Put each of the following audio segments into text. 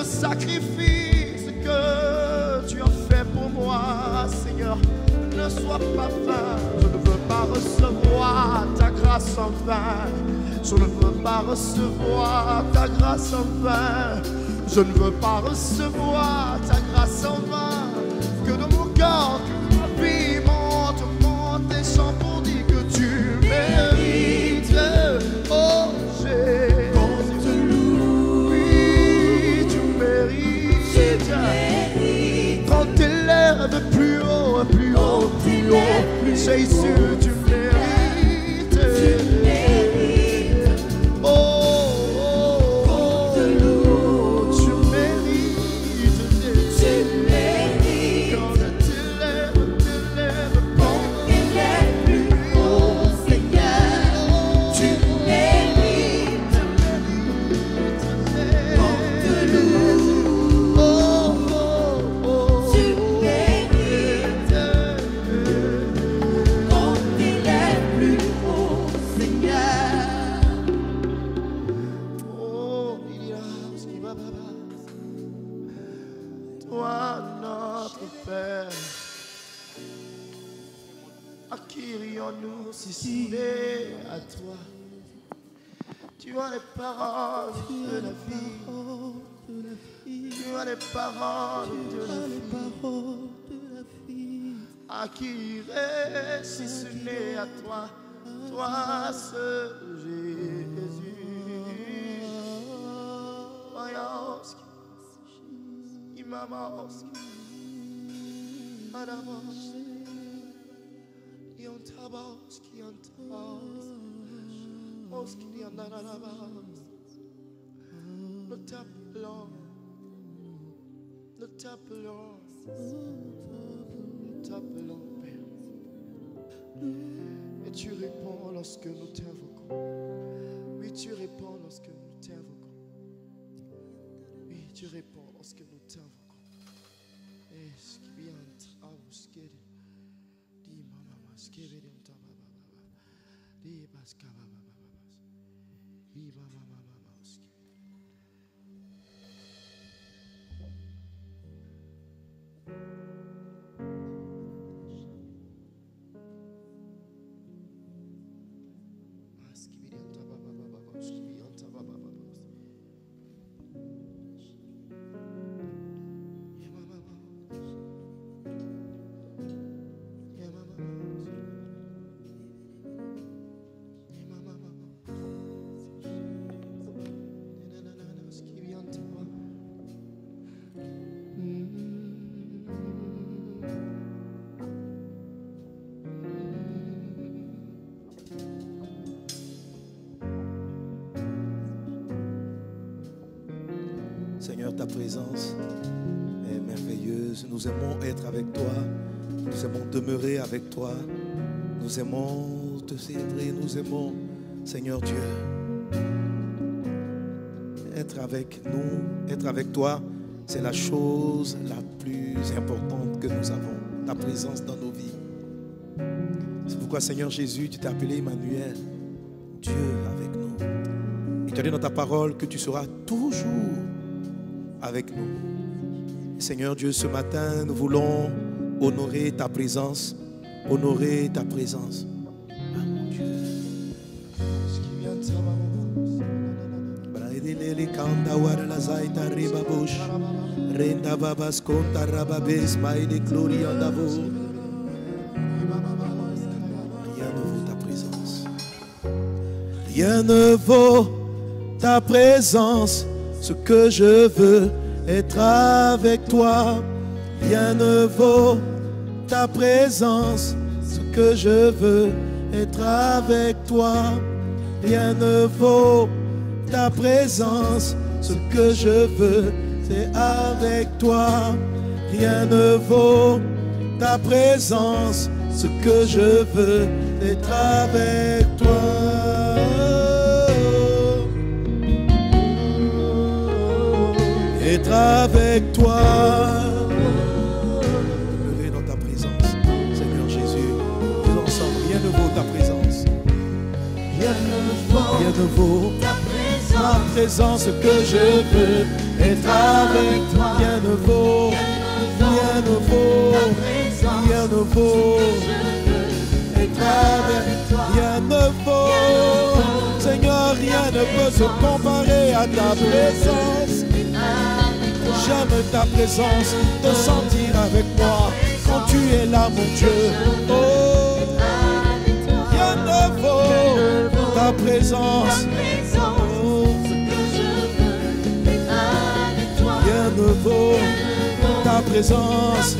le sacrifice que tu as fait pour moi, Seigneur, ne sois pas vain. Je ne veux pas recevoir ta grâce en vain. Je ne veux pas recevoir ta grâce en vain. Je ne veux pas recevoir ta grâce en vain. Que de mon corps, que ma vie monte des chants pour dire que tu mérites. Oh, j'ai oui, tu mérites. Quand t'élèves plus haut, plus haut, plus haut, Jésus, tu mérites. Acquérions-nous si soudés à toi. Tu as les paroles de la vie. Tu as les paroles de la vie. À qui irait si ce n'est à toi, toi seul Jésus. Mayaoski, Imamaoski, Adamoski. Yantabaski, Oski, Yandarabas. Look up, Lord. Look up, Lord. Look up, Lord. Et tu réponds lorsque nous t'invoquons. Oui, tu réponds lorsque nous t'invoquons. Oui, tu réponds lorsque nous t'invoquons. Est-ce qu'il y a un travail? Seigneur, ta présence est merveilleuse. Nous aimons être avec toi. Nous aimons demeurer avec toi. Nous aimons te célébrer. Nous aimons, Seigneur Dieu, être avec nous, être avec toi. C'est la chose la plus importante que nous avons. Ta présence dans nos vies. C'est pourquoi, Seigneur Jésus, tu t'es appelé Emmanuel, Dieu avec nous. Et tu as dit dans ta parole que tu seras toujours avec nous. Et Seigneur Dieu, ce matin, nous voulons honorer ta présence. Honorer ta présence. Ah mon Dieu. Rien ne vaut ta présence. Ce que je veux, être avec toi. Rien ne vaut ta présence. Ce que je veux, être avec toi. Rien ne vaut ta présence. Ce que je veux, c'est avec toi. Rien ne vaut ta présence. Ce que je veux, être avec toi. Être avec toi. Demeurer dans ta présence, Seigneur Jésus. Nous ensemble, rien ne vaut ta présence. Rien ne vaut ta présence. Ce que je veux, être avec ne peut se comparer à ta présence. J'aime ta présence, te sentir avec moi quand tu es là, mon Dieu. Oh, rien ne vaut ta présence. Oh, rien ne vaut ta présence.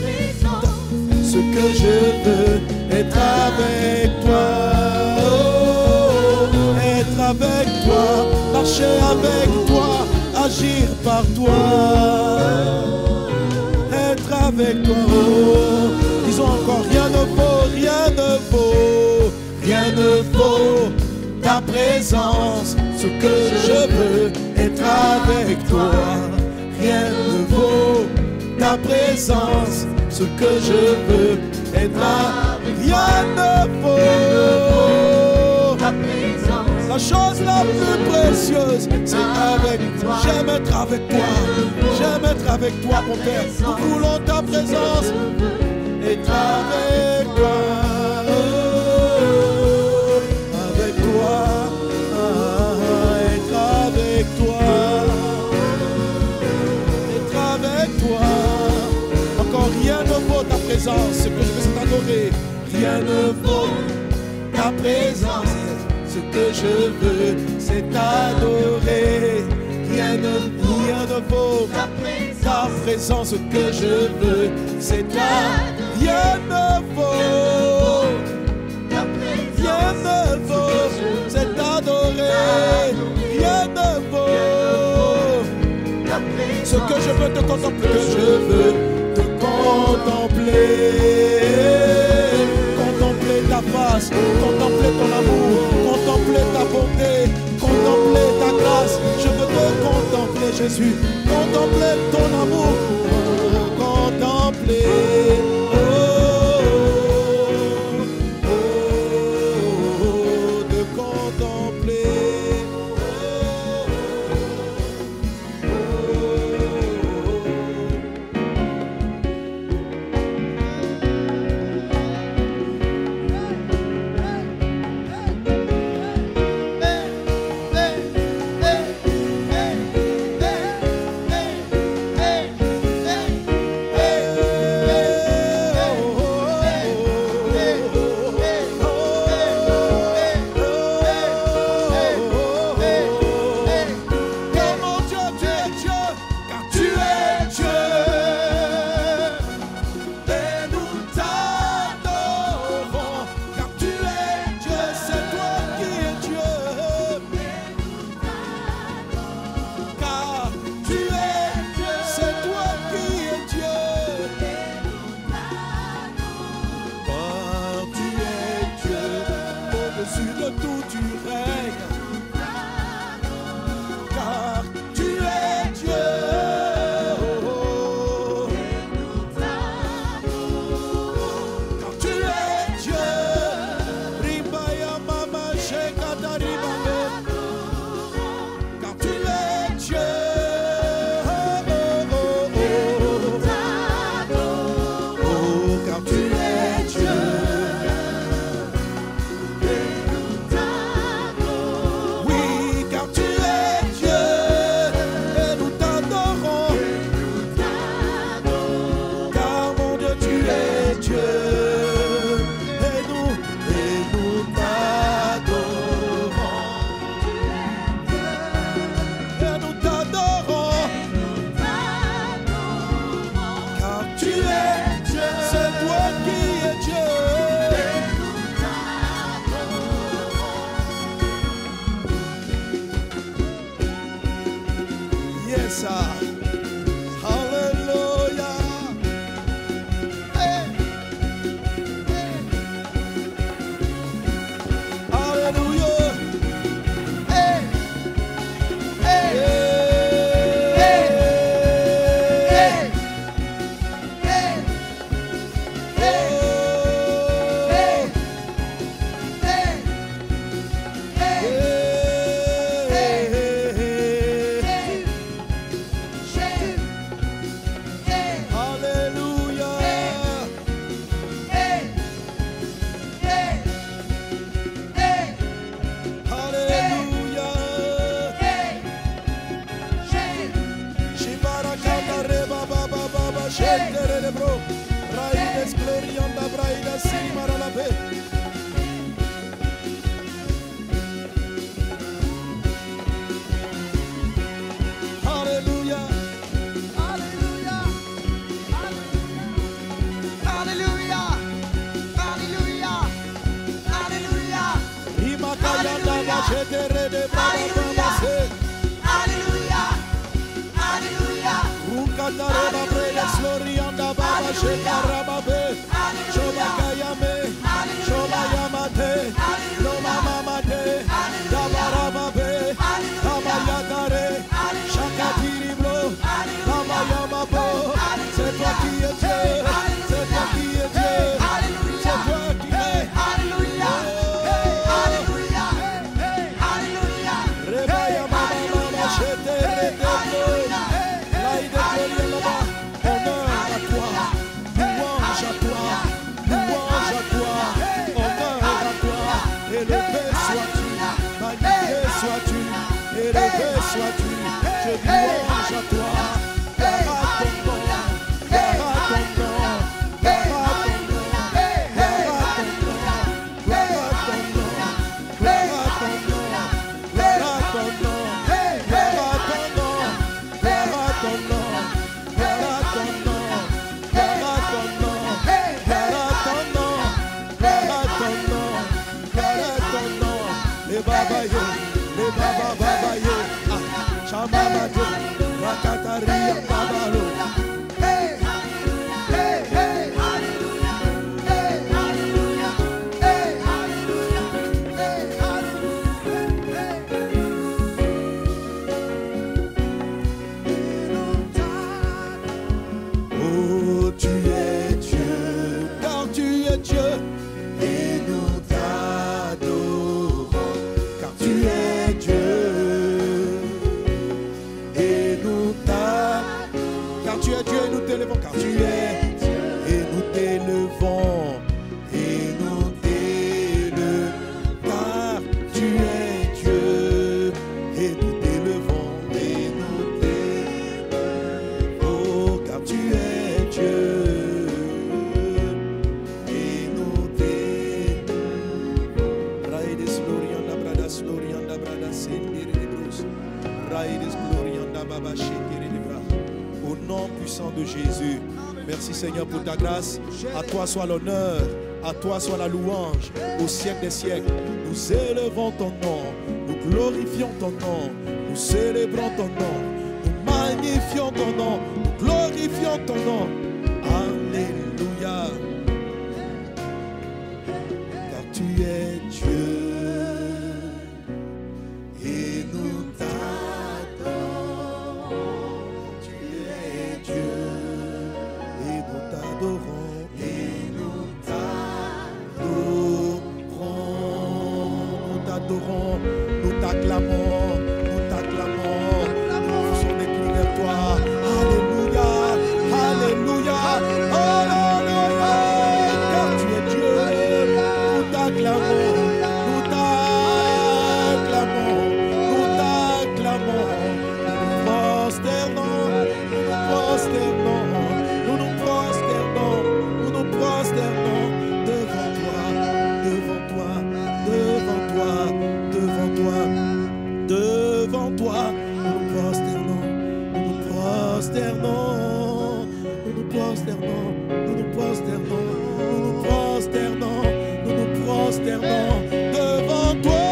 Ce que je veux, être avec toi. Oh, être avec toi, marcher avec toi, agir par toi, être avec toi. Oh, disons encore, rien ne vaut, rien ne vaut, rien ne vaut ta présence. Ce que je veux, être avec toi. Rien ne vaut ta présence. Ce que je veux, être avec toi. Rien ne vaut ta présence. La chose la plus précieuse, c'est avec toi. J'aime être avec toi. J'aime être avec toi, mon Père. Nous voulons ta présence. Être avec toi. Oh, avec toi. Être avec toi. Être avec toi. Encore rien ne vaut ta présence. Ce que je veux, c'est t'adorer. Rien ne vaut ta présence. Ce que je veux, c'est t'adorer. Rien ne vaut ta présence. Ce que je veux, c'est t'adorer. Rien ne vaut ta présence. Rien ne vaut, c'est t'adorer. Rien ne vaut ce que je veux te contempler. Que je veux te contempler. Contempler ta face, contempler ton amour, contempler ta bonté, contempler ta grâce. Je veux te contempler, Jésus, contempler ton amour, contempler. Oh, oh, oh, de contempler. C'est toi qui es Dieu, c'est toi qui es Dieu, c'est toi qui es. Alléluia, Alléluia, Alléluia, Rebaya mama mama chete redemo, laïde gloria là-bas. Honneur à toi, louange à toi, louange à toi, honneur à toi. Élevé sois-tu, magnifié sois-tu, élevé sois-tu. Je louange à toi. Au nom puissant de Jésus, merci Seigneur pour ta grâce. À toi soit l'honneur, à toi soit la louange, au siècle des siècles. Nous élevons ton nom, nous glorifions ton nom, nous célébrons ton nom, nous magnifions ton nom, nous glorifions ton nom. Alléluia, car tu es Dieu. Nous t'acclamons, nous t'acclamons, nous faisons des cris vers toi. Alléluia, Alléluia, Alléluia, car tu es Dieu. Nous t'acclamons, nous t'acclamons, nous t'acclamons. Nous nous prosternons, nous nous prosternons, nous nous prosternons, nous nous prosternons devant toi, devant toi, devant toi. Devant toi, devant toi, nous nous prosternons, nous nous prosternons, nous nous prosternons, nous nous prosternons, nous nous prosternons, nous nous prosternons devant toi.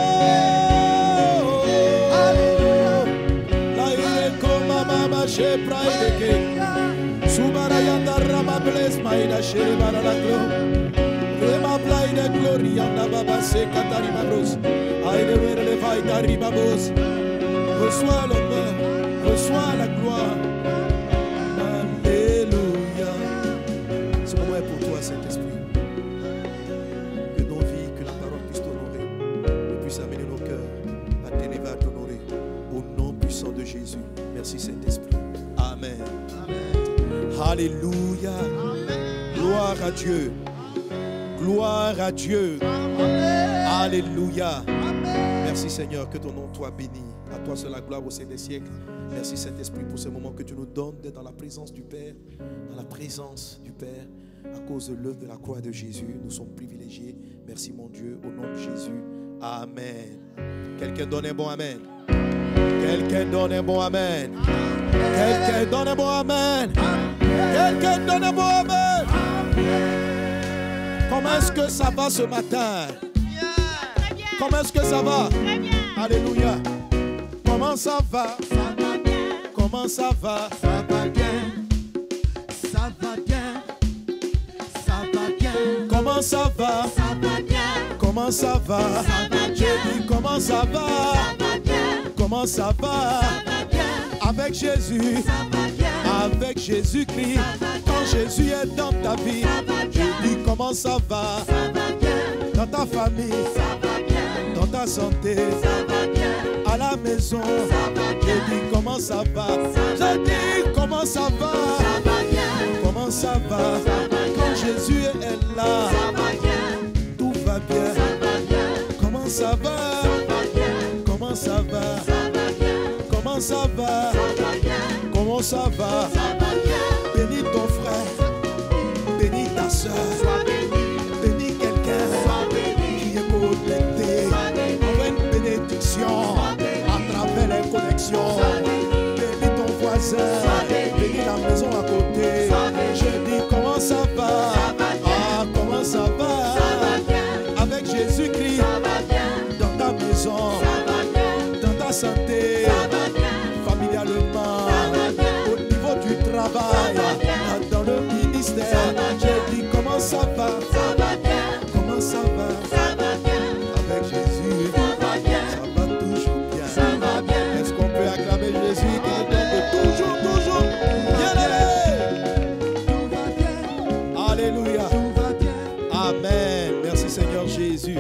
Alléluia. La ire comme mama chez Praïdeke, Subarayanda Ramables Maïda chez Baralaglo. Rema Blaide Gloria Nababa Se Katari Mabros. Reçois l'honneur, reçois la gloire. Alléluia. Ce moment est pour toi, Saint-Esprit. Que nos vies, que la parole puisse t'honorer, et puisse amener nos cœurs à t'élever, à t'honorer. Au nom puissant de Jésus. Merci, Saint-Esprit. Amen. Amen. Alléluia. Amen. Gloire à Dieu. Gloire à Dieu. Amen. Alléluia. Merci Seigneur, que ton nom soit béni. À toi seule la gloire au siècle des siècles. Merci Saint-Esprit pour ce moment que tu nous donnes d'être dans la présence du Père. Dans la présence du Père. À cause de l'œuvre de la croix de Jésus, nous sommes privilégiés. Merci mon Dieu, au nom de Jésus. Amen. Quelqu'un donne un bon Amen. Quelqu'un donne un bon Amen. Quelqu'un donne un bon Amen. Quelqu'un donne un bon Amen. Comment est-ce que ça va ce matin? Très bien. Comment est-ce que ça va? Très bien. Alléluia. Comment ça va? Ça va bien, Comment ça va? ça va bien, ça va bien, ça va bien, Comment ça va? ça va bien, Comment ça va? ça va J'ai bien, dit comment ça ça va? va bien, Comment ça va? ça va bien, Avec Jésus, ça va bien, avec Jésus-Christ. ça va bien, Quand Jésus est dans ta vie, ça va j'ai bien, dit comment ça va? ça va bien, Dans ta famille, ça va bien, dans ta santé, ça va bien, à la maison. ça va J'ai bien, dit comment ça va? ça J'ai dit comment ça va? ça va bien, Comment ça va? ça va Quand bien, Jésus est là, ça va bien, tout va bien. ça va bien, Comment ça va? ça va bien, Comment ça va? ça va bien, Comment ça va? ça va bien, Comment ça va? ça va bien, Bénis ton frère, bénis ta soeur, sois béni, bénis quelqu'un sois béni, qui est connecté. sois béni, Envoie une bénédiction à travers les connexions. Bénis ton voisin, bénis la maison à côté. Je dis comment ça va? Ah, comment ça ça va? va bien, Avec Jésus-Christ ça va bien, dans ta maison, ça va bien, dans ta santé, ça va bien, familialement, ça va bien, au niveau du travail, ça va bien, dans le ministère. ça va bien, Je dis comment ça va? ça va bien, Comment ça va? ça va bien, Avec Jésus, ça va bien, ça va toujours bien. ça va bien, Est-ce qu'on peut acclamer Jésus qui est toujours bien aimé? tout va bien, Alléluia. tout va bien, Amen. Merci Seigneur Jésus.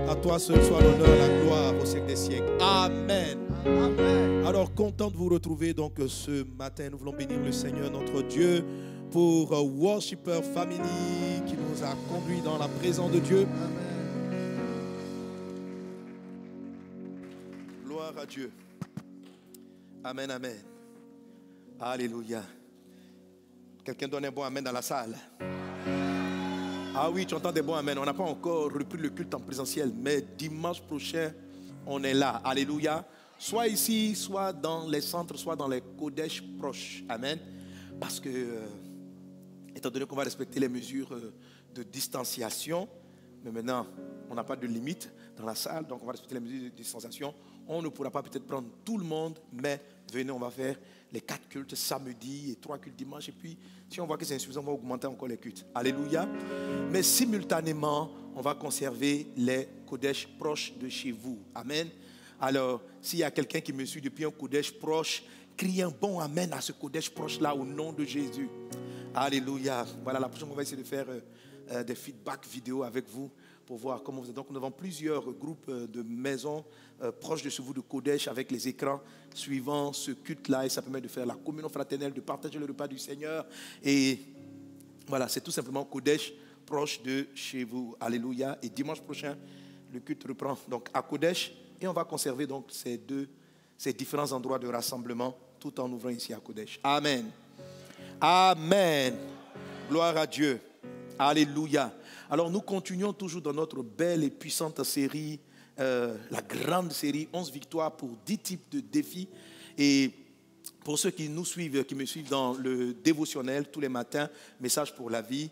À toi seul soit l'honneur, la gloire au siècle des siècles. Amen. amen. Alors, content de vous retrouver donc ce matin. Nous voulons bénir le Seigneur notre Dieu pour Worshipper Family qui nous a conduits dans la présence de Dieu. Gloire à Dieu. Amen, amen. Alléluia. Quelqu'un donne un bon amen dans la salle. Ah oui, tu entends des bons amen. On n'a pas encore repris le culte en présentiel, mais dimanche prochain, on est là. Alléluia. Soit ici, soit dans les centres, soit dans les Kodesh proches. Amen. Parce que, étant donné qu'on va respecter les mesures de distanciation, mais maintenant, on n'a pas de limite dans la salle, donc on va respecter les mesures de distanciation. On ne pourra pas peut-être prendre tout le monde, mais venez, on va faire les 4 cultes samedi et 3 cultes dimanche. Et puis, si on voit que c'est insuffisant, on va augmenter encore les cultes. Alléluia. Mais simultanément, on va conserver les Kodesh proches de chez vous. Amen. Alors, s'il y a quelqu'un qui me suit depuis un Kodesh proche, crie un bon amen à ce Kodesh proche-là au nom de Jésus. Alléluia. Voilà, la prochaine fois, on va essayer de faire des feedbacks vidéo avec vous pour voir comment vous êtes. Donc, nous avons plusieurs groupes de maisons proches de chez vous, de Kodesh, avec les écrans suivant ce culte-là. Et ça permet de faire la communion fraternelle, de partager le repas du Seigneur. Et voilà, c'est tout simplement Kodesh proche de chez vous. Alléluia. Et dimanche prochain, le culte reprend donc à Kodesh. Et on va conserver donc ces différents endroits de rassemblement tout en ouvrant ici à Kodesh. Amen. Amen. Gloire à Dieu. Alléluia. Alors nous continuons toujours dans notre belle et puissante série, la grande série 11 victoires pour 10 types de défis. Et pour ceux qui nous suivent, qui me suivent dans le dévotionnel tous les matins, message pour la vie,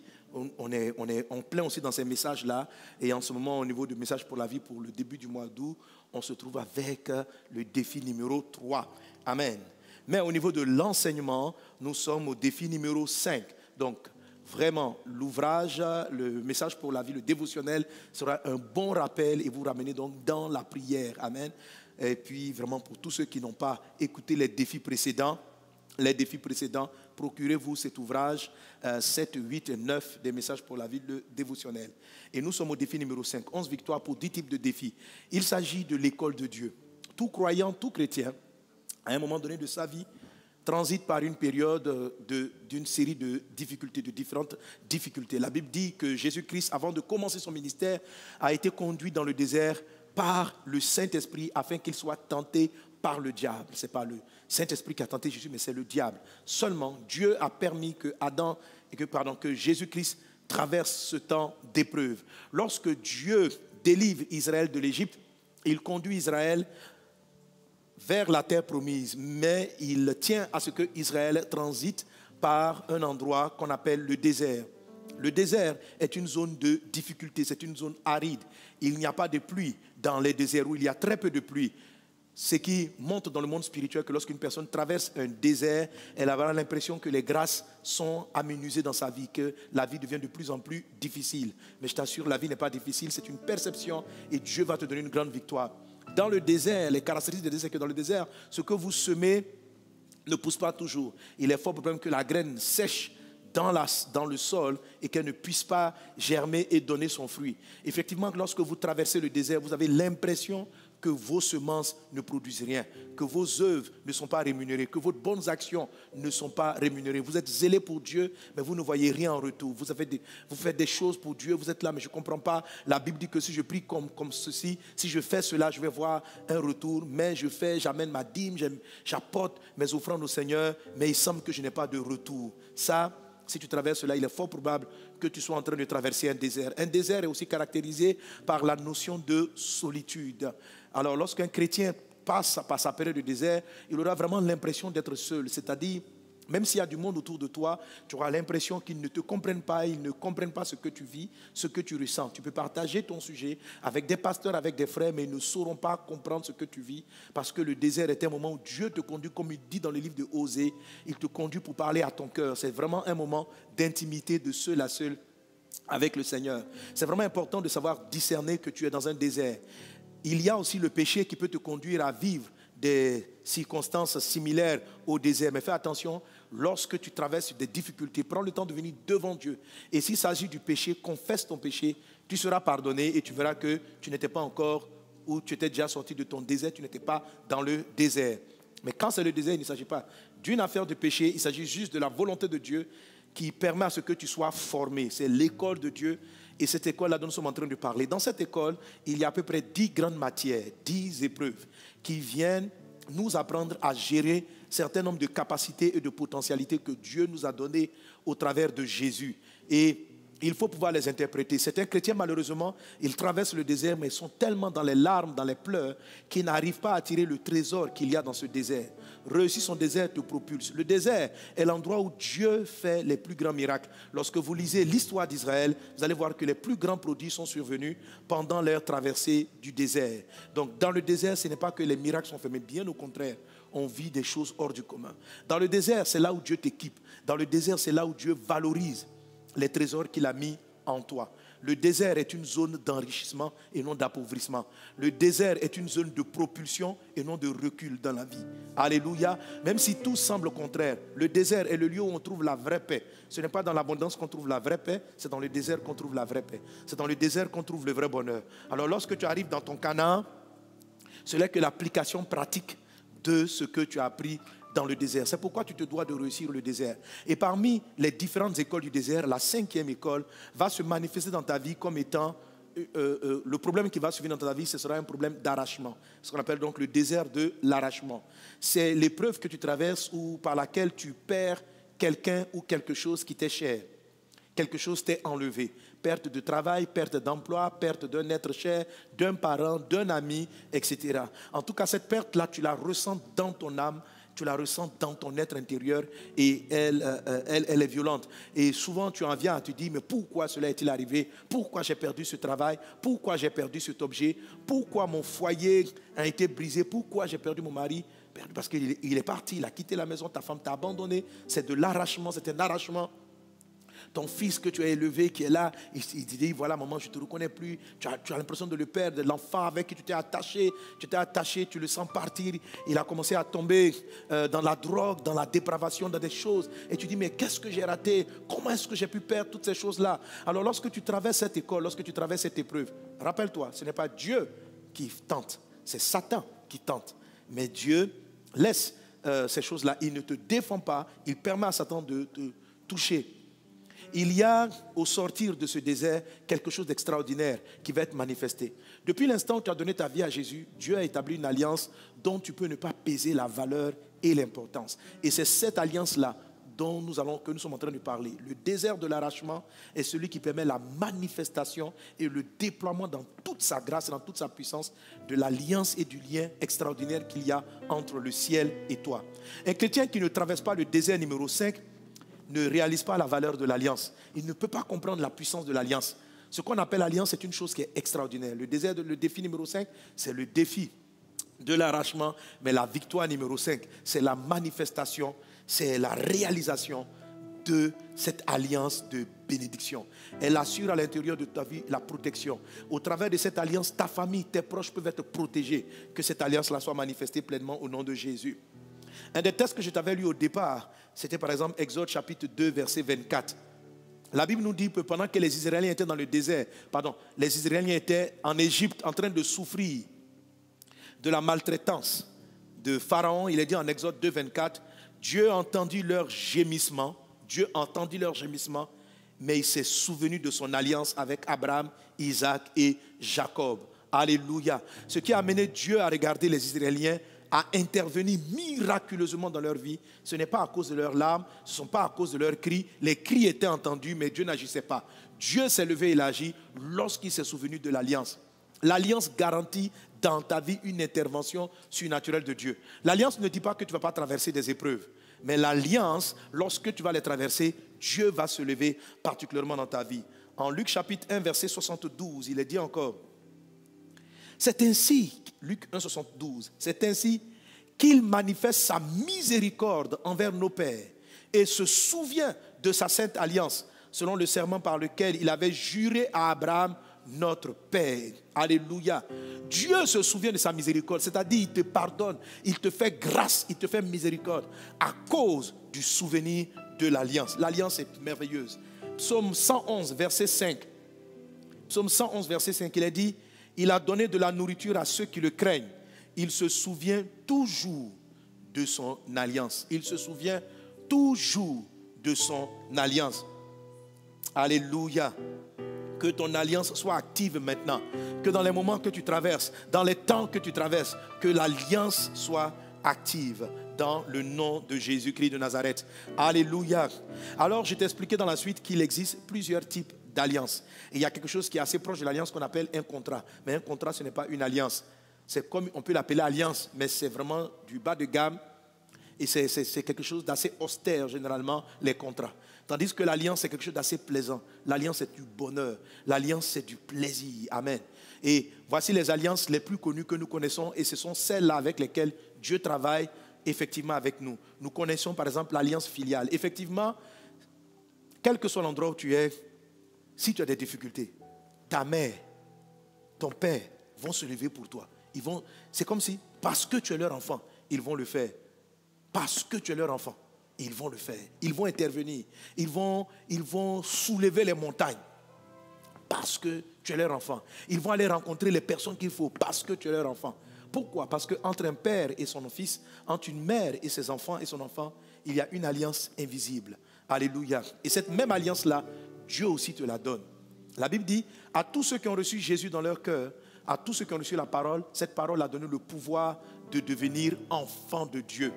on est en plein aussi dans ces messages-là. Et en ce moment, au niveau du message pour la vie, pour le début du mois d'août, on se trouve avec le défi numéro 3. Amen. Mais au niveau de l'enseignement, nous sommes au défi numéro 5. Donc, vraiment, l'ouvrage, le message pour la vie, le dévotionnel sera un bon rappel et vous ramener donc dans la prière. Amen. Et puis, vraiment, pour tous ceux qui n'ont pas écouté les défis précédents, procurez-vous cet ouvrage 7, 8 et 9 des messages pour la vie, le dévotionnel. Et nous sommes au défi numéro 5, 11 victoires pour 10 types de défis. Il s'agit de l'école de Dieu. Tout croyant, tout chrétien, à un moment donné de sa vie, transite par une période d'une série de difficultés, de différentes difficultés. La Bible dit que Jésus-Christ, avant de commencer son ministère, a été conduit dans le désert par le Saint-Esprit afin qu'il soit tenté par le diable. Ce n'est pas le Saint-Esprit qui a tenté Jésus, mais c'est le diable. Seulement, Dieu a permis que Jésus-Christ traverse ce temps d'épreuve. Lorsque Dieu délivre Israël de l'Égypte, il conduit Israël vers la terre promise, mais il tient à ce que Israël transite par un endroit qu'on appelle le désert. Le désert est une zone de difficulté, c'est une zone aride. Il n'y a pas de pluie dans les déserts où il y a très peu de pluie. Ce qui montre dans le monde spirituel que lorsqu'une personne traverse un désert, elle aura l'impression que les grâces sont amenuisées dans sa vie, que la vie devient de plus en plus difficile. Mais je t'assure, la vie n'est pas difficile, c'est une perception et Dieu va te donner une grande victoire. Dans le désert, les caractéristiques du désert, c'est que dans le désert, ce que vous semez ne pousse pas toujours. Il est fort probable que la graine sèche dans le sol et qu'elle ne puisse pas germer et donner son fruit. Effectivement, lorsque vous traversez le désert, vous avez l'impression que vos semences ne produisent rien, que vos œuvres ne sont pas rémunérées, que vos bonnes actions ne sont pas rémunérées. Vous êtes zélé pour Dieu, mais vous ne voyez rien en retour. Vous faites des choses pour Dieu, vous êtes là, mais je ne comprends pas. La Bible dit que si je prie comme ceci, si je fais cela, je vais voir un retour. Mais j'amène ma dîme, j'apporte mes offrandes au Seigneur, mais il semble que je n'ai pas de retour. Ça, si tu traverses cela, il est fort probable que tu sois en train de traverser un désert. Un désert est aussi caractérisé par la notion de solitude. Alors, lorsqu'un chrétien passe par sa période de désert, il aura vraiment l'impression d'être seul. C'est-à-dire, même s'il y a du monde autour de toi, tu auras l'impression qu'ils ne te comprennent pas, ils ne comprennent pas ce que tu vis, ce que tu ressens. Tu peux partager ton sujet avec des pasteurs, avec des frères, mais ils ne sauront pas comprendre ce que tu vis, parce que le désert est un moment où Dieu te conduit, comme il dit dans le livre de Osée, il te conduit pour parler à ton cœur. C'est vraiment un moment d'intimité de seul à seul avec le Seigneur. C'est vraiment important de savoir discerner que tu es dans un désert. Il y a aussi le péché qui peut te conduire à vivre des circonstances similaires au désert. Mais fais attention, lorsque tu traverses des difficultés, prends le temps de venir devant Dieu. Et s'il s'agit du péché, confesse ton péché, tu seras pardonné et tu verras que tu n'étais pas encore, ou tu étais déjà sorti de ton désert, tu n'étais pas dans le désert. Mais quand c'est le désert, il ne s'agit pas d'une affaire de péché, il s'agit juste de la volonté de Dieu qui permet à ce que tu sois formé. C'est l'école de Dieu. Et cette école-là dont nous sommes en train de parler, dans cette école, il y a à peu près 10 grandes matières, 10 épreuves qui viennent nous apprendre à gérer un certain nombre de capacités et de potentialités que Dieu nous a données au travers de Jésus. Et il faut pouvoir les interpréter. Certains chrétiens, malheureusement, ils traversent le désert, mais ils sont tellement dans les larmes, dans les pleurs, qu'ils n'arrivent pas à tirer le trésor qu'il y a dans ce désert. Réussir son désert te propulse. Le désert est l'endroit où Dieu fait les plus grands miracles. Lorsque vous lisez l'histoire d'Israël, vous allez voir que les plus grands prodiges sont survenus pendant leur traversée du désert. Donc, dans le désert, ce n'est pas que les miracles sont faits, mais bien au contraire, on vit des choses hors du commun. Dans le désert, c'est là où Dieu t'équipe. Dans le désert, c'est là où Dieu valorise les trésors qu'il a mis en toi. Le désert est une zone d'enrichissement et non d'appauvrissement. Le désert est une zone de propulsion et non de recul dans la vie. Alléluia. Même si tout semble contraire, le désert est le lieu où on trouve la vraie paix. Ce n'est pas dans l'abondance qu'on trouve la vraie paix, c'est dans le désert qu'on trouve la vraie paix. C'est dans le désert qu'on trouve le vrai bonheur. Alors lorsque tu arrives dans ton Canaan, ce n'est que l'application pratique de ce que tu as appris dans le désert. C'est pourquoi tu te dois de réussir le désert. Et parmi les différentes écoles du désert, la 5e école va se manifester dans ta vie comme étant le problème qui va survenir dans ta vie, ce sera un problème d'arrachement. Ce qu'on appelle donc le désert de l'arrachement. C'est l'épreuve que tu traverses ou par laquelle tu perds quelqu'un ou quelque chose qui t'est cher. Quelque chose t'est enlevé. Perte de travail, perte d'emploi, perte d'un être cher, d'un parent, d'un ami, etc. En tout cas, cette perte-là, tu la ressens dans ton âme, tu la ressens dans ton être intérieur et elle est violente. Et souvent, tu en viens à te dire, mais pourquoi cela est-il arrivé? Pourquoi j'ai perdu ce travail? Pourquoi j'ai perdu cet objet? Pourquoi mon foyer a été brisé? Pourquoi j'ai perdu mon mari? Parce qu'il est parti, il a quitté la maison, ta femme t'a abandonné. C'est de l'arrachement, c'est un arrachement. Ton fils que tu as élevé, qui est là, il dit, voilà maman, je ne te reconnais plus. Tu as l'impression de le perdre, l'enfant avec qui tu t'es attaché, tu le sens partir. Il a commencé à tomber dans la drogue, dans la dépravation, dans des choses. Et tu dis, mais qu'est-ce que j'ai raté? Comment est-ce que j'ai pu perdre toutes ces choses-là? Alors lorsque tu traverses cette école, lorsque tu traverses cette épreuve, rappelle-toi, ce n'est pas Dieu qui tente, c'est Satan qui tente. Mais Dieu laisse ces choses-là, il ne te défend pas, il permet à Satan de te toucher. Il y a, au sortir de ce désert, quelque chose d'extraordinaire qui va être manifesté. Depuis l'instant où tu as donné ta vie à Jésus, Dieu a établi une alliance dont tu peux ne pas peser la valeur et l'importance. Et c'est cette alliance-là que nous sommes en train de parler. Le désert de l'arrachement est celui qui permet la manifestation et le déploiement dans toute sa grâce et dans toute sa puissance de l'alliance et du lien extraordinaire qu'il y a entre le ciel et toi. Un chrétien qui ne traverse pas le désert numéro 5 ne réalise pas la valeur de l'alliance. Il ne peut pas comprendre la puissance de l'alliance. Ce qu'on appelle alliance, c'est une chose qui est extraordinaire. Le défi numéro 5, c'est le défi de l'arrachement. Mais la victoire numéro 5, c'est la manifestation, c'est la réalisation de cette alliance de bénédiction. Elle assure à l'intérieur de ta vie la protection. Au travers de cette alliance, ta famille, tes proches peuvent être protégés. Que cette alliance-là soit manifestée pleinement au nom de Jésus. Un des textes que je t'avais lu au départ, c'était par exemple Exode chapitre 2, verset 24. La Bible nous dit que pendant que les Israéliens étaient dans le désert, les Israéliens étaient en Égypte en train de souffrir de la maltraitance de Pharaon. Il est dit en Exode 2, 24, Dieu a entendu leur gémissement. Dieu a entendu leur gémissement, mais il s'est souvenu de son alliance avec Abraham, Isaac et Jacob. Alléluia. Ce qui a amené Dieu à regarder les Israéliens, à intervenir miraculeusement dans leur vie, ce n'est pas à cause de leurs larmes, ce ne sont pas à cause de leurs cris. Les cris étaient entendus, mais Dieu n'agissait pas. Dieu s'est levé et il a agi lorsqu'il s'est souvenu de l'alliance. L'alliance garantit dans ta vie une intervention surnaturelle de Dieu. L'alliance ne dit pas que tu ne vas pas traverser des épreuves. Mais l'alliance, lorsque tu vas les traverser, Dieu va se lever particulièrement dans ta vie. En Luc chapitre 1, verset 72, il est dit encore, c'est ainsi, Luc 1, 72, c'est ainsi qu'il manifeste sa miséricorde envers nos pères et se souvient de sa sainte alliance, selon le serment par lequel il avait juré à Abraham, notre Père. Alléluia. Dieu se souvient de sa miséricorde, c'est-à-dire il te pardonne, il te fait grâce, il te fait miséricorde à cause du souvenir de l'alliance. L'alliance est merveilleuse. Psaume 111, verset 5. Psaume 111, verset 5, il est dit, il a donné de la nourriture à ceux qui le craignent. Il se souvient toujours de son alliance. Il se souvient toujours de son alliance. Alléluia. Que ton alliance soit active maintenant. Que dans les moments que tu traverses, dans les temps que tu traverses, que l'alliance soit active dans le nom de Jésus-Christ de Nazareth. Alléluia. Alors, je t'ai expliqué dans la suite qu'il existe plusieurs types d'alliances. Et il y a quelque chose qui est assez proche de l'alliance qu'on appelle un contrat. Mais un contrat, ce n'est pas une alliance. C'est comme on peut l'appeler alliance, mais c'est vraiment du bas de gamme. Et c'est quelque chose d'assez austère, généralement, les contrats. Tandis que l'alliance, c'est quelque chose d'assez plaisant. L'alliance, c'est du bonheur. L'alliance, c'est du plaisir. Amen. Et voici les alliances les plus connues que nous connaissons. Et ce sont celles-là avec lesquelles Dieu travaille effectivement avec nous. Nous connaissons, par exemple, l'alliance filiale. Effectivement, quel que soit l'endroit où tu es, si tu as des difficultés, ta mère, ton père vont se lever pour toi. C'est comme si, parce que tu es leur enfant, ils vont le faire. Parce que tu es leur enfant, ils vont le faire. Ils vont intervenir. Ils vont soulever les montagnes. Parce que tu es leur enfant. Ils vont aller rencontrer les personnes qu'il faut. Parce que tu es leur enfant. Pourquoi? Parce qu'entre un père et son fils, entre une mère et ses enfants et son enfant, il y a une alliance invisible. Alléluia. Et cette même alliance-là, Dieu aussi te la donne. La Bible dit, à tous ceux qui ont reçu Jésus dans leur cœur, à tous ceux qui ont reçu la parole, cette parole a donné le pouvoir de devenir enfants de Dieu.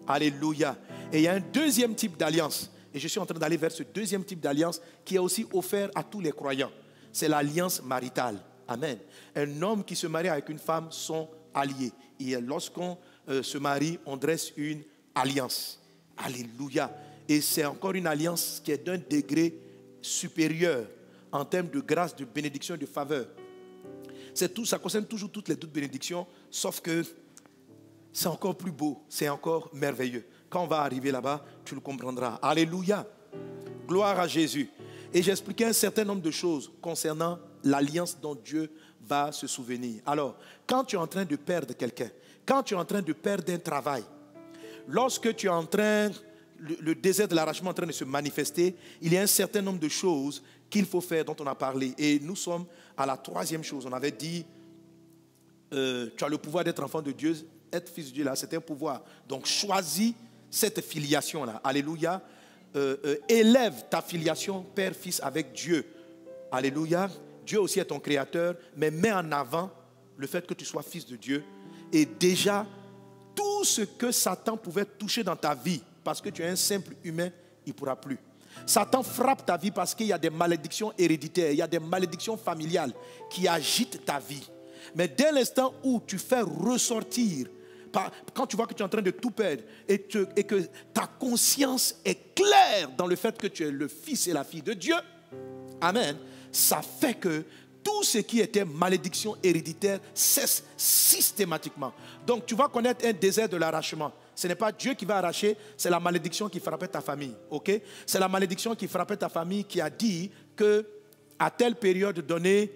Alléluia. Et il y a un deuxième type d'alliance. Et je suis en train d'aller vers ce deuxième type d'alliance qui est aussi offert à tous les croyants. C'est l'alliance maritale. Amen. Un homme qui se marie avec une femme sont alliés. Et lorsqu'on se marie, on dresse une alliance. Alléluia. Et c'est encore une alliance qui est d'un degré supérieur en termes de grâce, de bénédiction et de faveur. Ça concerne toujours toutes les autres bénédictions, sauf que c'est encore plus beau, c'est encore merveilleux. Quand on va arriver là-bas, tu le comprendras. Alléluia. Gloire à Jésus. Et j'ai expliqué un certain nombre de choses concernant l'alliance dont Dieu va se souvenir. Alors, quand tu es en train de perdre quelqu'un, quand tu es en train de perdre un travail, lorsque tu es en train, le désert de l'arrachement est en train de se manifester, il y a un certain nombre de choses qu'il faut faire, dont on a parlé. Et nous sommes à la troisième chose. On avait dit, tu as le pouvoir d'être enfant de Dieu. Être fils de Dieu, là, c'est un pouvoir. Donc, choisis cette filiation-là. Alléluia. Élève ta filiation père-fils avec Dieu. Alléluia. Dieu aussi est ton créateur, mais mets en avant le fait que tu sois fils de Dieu. Et déjà, tout ce que Satan pouvait toucher dans ta vie, parce que tu es un simple humain, il ne pourra plus. Satan frappe ta vie parce qu'il y a des malédictions héréditaires, il y a des malédictions familiales qui agitent ta vie. Mais dès l'instant où tu fais ressortir quand tu vois que tu es en train de tout perdre et que ta conscience est claire dans le fait que tu es le fils et la fille de Dieu, amen, ça fait que tout ce qui était malédiction héréditaire cesse systématiquement. Donc tu vas connaître un désert de l'arrachement. Ce n'est pas Dieu qui va arracher, c'est la malédiction qui frappait ta famille. Okay? C'est la malédiction qui frappait ta famille qui a dit qu'à telle période donnée,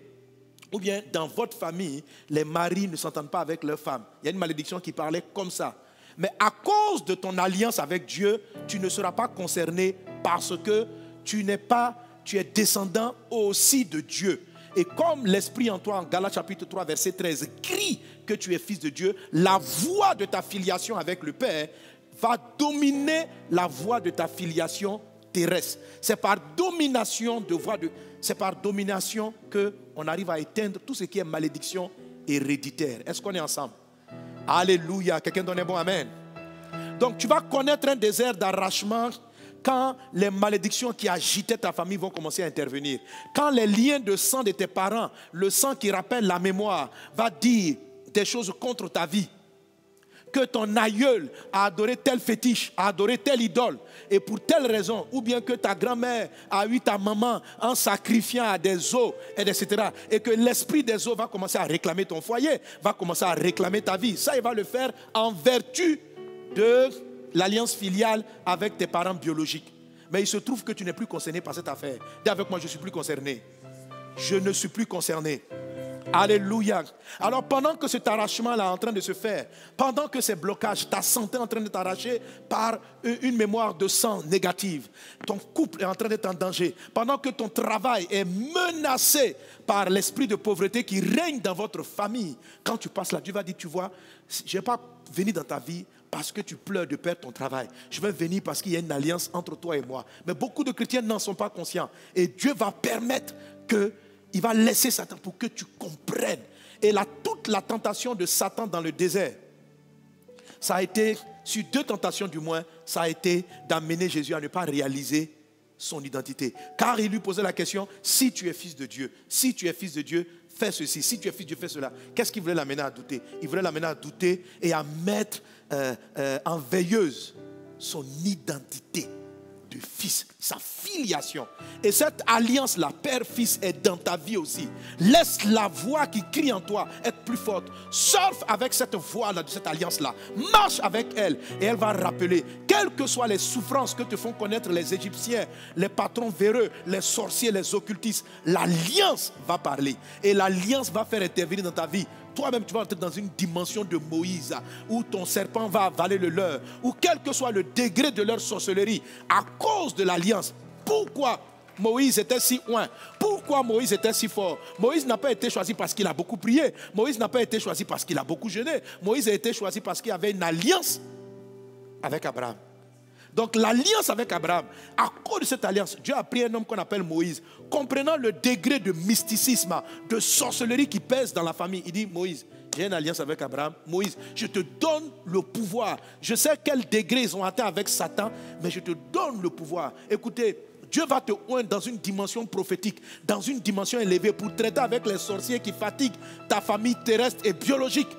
ou bien dans votre famille, les maris ne s'entendent pas avec leurs femmes. Il y a une malédiction qui parlait comme ça. Mais à cause de ton alliance avec Dieu, tu ne seras pas concerné parce que tu es descendant aussi de Dieu. Et comme l'Esprit en toi, en Galates chapitre 3, verset 13, crie que tu es fils de Dieu, la voix de ta filiation avec le Père va dominer la voix de ta filiation terrestre. C'est par domination c'est par domination qu'on arrive à éteindre tout ce qui est malédiction héréditaire. Est-ce qu'on est ensemble? Alléluia. Quelqu'un donne un bon amen. Donc tu vas connaître un désert d'arrachement quand les malédictions qui agitaient ta famille vont commencer à intervenir. Quand les liens de sang de tes parents, le sang qui rappelle la mémoire, va dire des choses contre ta vie. Que ton aïeul a adoré tel fétiche, a adoré telle idole, et pour telle raison, ou bien que ta grand-mère a eu ta maman en sacrifiant à des os, etc. Et que l'esprit des os va commencer à réclamer ton foyer, va commencer à réclamer ta vie. Ça, il va le faire en vertu de l'alliance filiale avec tes parents biologiques. Mais il se trouve que tu n'es plus concerné par cette affaire. Dis avec moi, je ne suis plus concerné. Je ne suis plus concerné. Alléluia. Alors pendant que cet arrachement-là est en train de se faire, pendant que ces blocages, ta santé est en train de t'arracher par une mémoire de sang négative, ton couple est en train d'être en danger, pendant que ton travail est menacé par l'esprit de pauvreté qui règne dans votre famille, quand tu passes là, Dieu va dire, tu vois, je ne vais pas venir dans ta vie parce que tu pleures de perdre ton travail. Je vais venir parce qu'il y a une alliance entre toi et moi. Mais beaucoup de chrétiens n'en sont pas conscients. Et Dieu va permettre il va laisser Satan pour que tu comprennes. Et toute la tentation de Satan dans le désert, ça a été, sur 2 tentations du moins, ça a été d'amener Jésus à ne pas réaliser son identité. Car il lui posait la question, si tu es fils de Dieu, fais ceci. Si tu es fils de Dieu, fais cela. Qu'est-ce qu'il voulait l'amener à douter? Il voulait l'amener à douter et à mettre en veilleuse son identité de fils, sa filiation. Et cette alliance-là, père-fils, est dans ta vie aussi. Laisse la voix qui crie en toi être plus forte. Surfe avec cette voix-là, de cette alliance-là. Marche avec elle et elle va rappeler, quelles que soient les souffrances que te font connaître les Égyptiens, les patrons véreux, les sorciers, les occultistes, l'alliance va parler. Et l'alliance va faire intervenir dans ta vie. Toi-même, tu vas entrer dans une dimension de Moïse où ton serpent va avaler le leur, où quel que soit le degré de leur sorcellerie, à cause de l'alliance. Pourquoi Moïse était si loin? Pourquoi Moïse était si fort? Moïse n'a pas été choisi parce qu'il a beaucoup prié. Moïse n'a pas été choisi parce qu'il a beaucoup jeûné. Moïse a été choisi parce qu'il y avait une alliance avec Abraham. Donc l'alliance avec Abraham, à cause de cette alliance, Dieu a pris un homme qu'on appelle Moïse, comprenant le degré de mysticisme, de sorcellerie qui pèse dans la famille. Il dit, Moïse, j'ai une alliance avec Abraham. Moïse, je te donne le pouvoir. Je sais quel degré ils ont atteint avec Satan, mais je te donne le pouvoir. Écoutez, Dieu va te oindre dans une dimension prophétique, dans une dimension élevée pour traiter avec les sorciers qui fatiguent ta famille terrestre et biologique.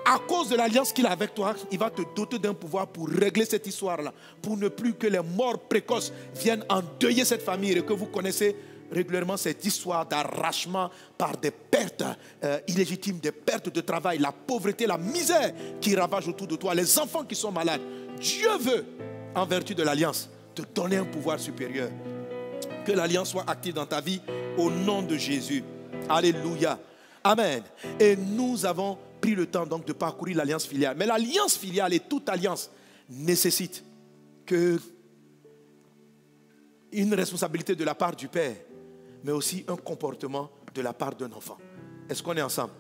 À cause de l'alliance qu'il a avec toi, il va te doter d'un pouvoir pour régler cette histoire-là. Pour ne plus que les morts précoces viennent endeuiller cette famille et que vous connaissez régulièrement cette histoire d'arrachement par des pertes illégitimes, des pertes de travail, la pauvreté, la misère qui ravage autour de toi, les enfants qui sont malades. Dieu veut, en vertu de l'alliance, te donner un pouvoir supérieur. Que l'alliance soit active dans ta vie au nom de Jésus. Alléluia. Amen. Et nous avons pris le temps donc de parcourir l'alliance filiale. Mais l'alliance filiale et toute alliance nécessite une responsabilité de la part du Père, mais aussi un comportement de la part d'un enfant. Est-ce qu'on est ensemble?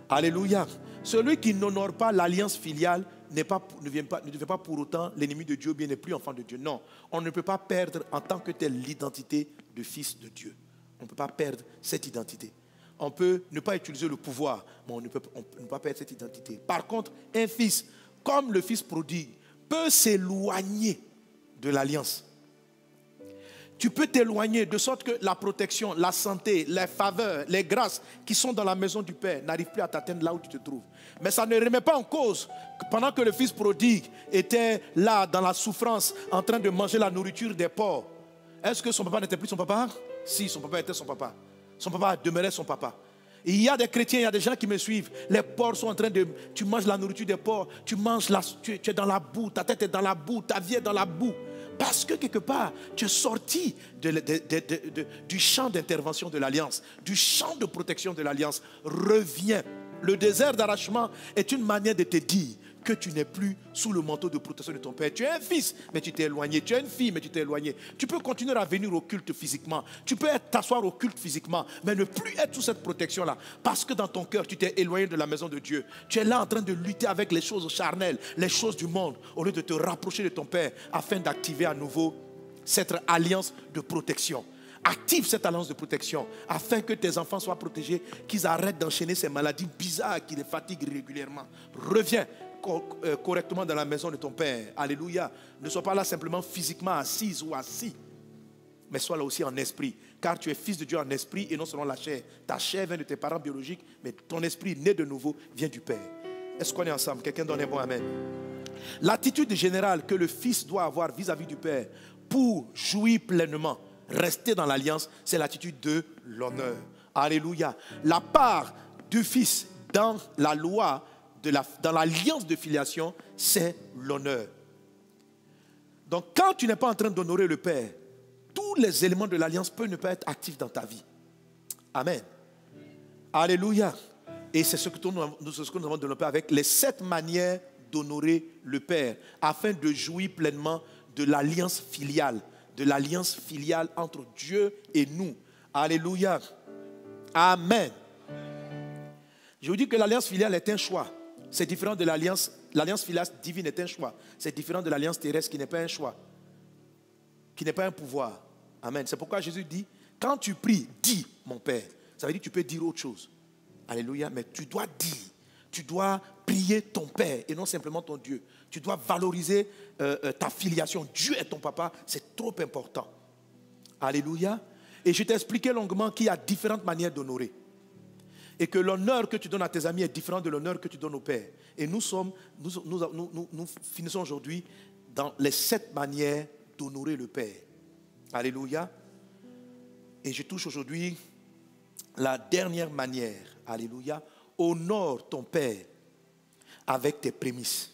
Alléluia. Celui qui n'honore pas l'alliance filiale ne devient pas pour autant l'ennemi de Dieu, bien n'est plus enfant de Dieu. Non, on ne peut pas perdre en tant que tel l'identité de fils de Dieu. On ne peut pas perdre cette identité. On peut ne pas utiliser le pouvoir, mais on ne peut pas perdre cette identité. Par contre, un fils, comme le fils prodigue, peut s'éloigner de l'alliance. Tu peux t'éloigner de sorte que la protection, la santé, les faveurs, les grâces qui sont dans la maison du Père n'arrivent plus à t'atteindre là où tu te trouves. Mais ça ne remet pas en cause que pendant que le fils prodigue était là dans la souffrance en train de manger la nourriture des porcs, est-ce que son papa n'était plus son papa? Si, son papa était son papa. Son papa demeurait son papa. Et il y a des chrétiens, il y a des gens qui me suivent. Les porcs sont en train de... Tu manges la nourriture des porcs, tu es dans la boue, ta tête est dans la boue, ta vie est dans la boue. Parce que quelque part, tu es sorti du champ d'intervention de l'Alliance, du champ de protection de l'Alliance. Reviens. Le désert d'arrachement est une manière de te dire que tu n'es plus sous le manteau de protection de ton père. Tu es un fils, mais tu t'es éloigné. Tu es une fille, mais tu t'es éloigné. Tu peux continuer à venir au culte physiquement. Tu peux t'asseoir au culte physiquement, mais ne plus être sous cette protection-là. Parce que dans ton cœur, tu t'es éloigné de la maison de Dieu. Tu es là en train de lutter avec les choses charnelles, les choses du monde, au lieu de te rapprocher de ton père, afin d'activer à nouveau cette alliance de protection. Active cette alliance de protection afin que tes enfants soient protégés, qu'ils arrêtent d'enchaîner ces maladies bizarres qui les fatiguent régulièrement. Reviens correctement dans la maison de ton père. Alléluia. Ne sois pas là simplement physiquement assise ou assis, mais sois là aussi en esprit, car tu es fils de Dieu en esprit et non selon la chair. Ta chair vient de tes parents biologiques, mais ton esprit né de nouveau vient du Père. Est-ce qu'on est ensemble? Quelqu'un donne un bon amen. L'attitude générale que le fils doit avoir vis-à-vis du Père pour jouir pleinement, rester dans l'alliance, c'est l'attitude de l'honneur. Alléluia. La part du fils dans la loi, dans l'alliance de filiation, c'est l'honneur. Donc quand tu n'es pas en train d'honorer le Père, tous les éléments de l'alliance peuvent ne pas être actifs dans ta vie. Amen. Alléluia. Et c'est ce que nous avons développé avec les 7 manières d'honorer le Père, afin de jouir pleinement de l'alliance filiale, entre Dieu et nous. Alléluia. Amen. Je vous dis que l'alliance filiale est un choix. C'est différent de l'alliance filiale divine est un choix. C'est différent de l'alliance terrestre qui n'est pas un choix, qui n'est pas un pouvoir. Amen. C'est pourquoi Jésus dit, quand tu pries, dis mon Père. Ça veut dire que tu peux dire autre chose. Alléluia. Mais tu dois dire, tu dois prier ton Père et non simplement ton Dieu. Tu dois valoriser ta filiation. Dieu est ton papa, c'est trop important. Alléluia. Et je t'ai expliqué longuement qu'il y a différentes manières d'honorer. Et que l'honneur que tu donnes à tes amis est différent de l'honneur que tu donnes au Père. Et nous finissons aujourd'hui dans les 7 manières d'honorer le Père. Alléluia. Et je touche aujourd'hui la dernière manière. Alléluia. Honore ton Père avec tes prémices.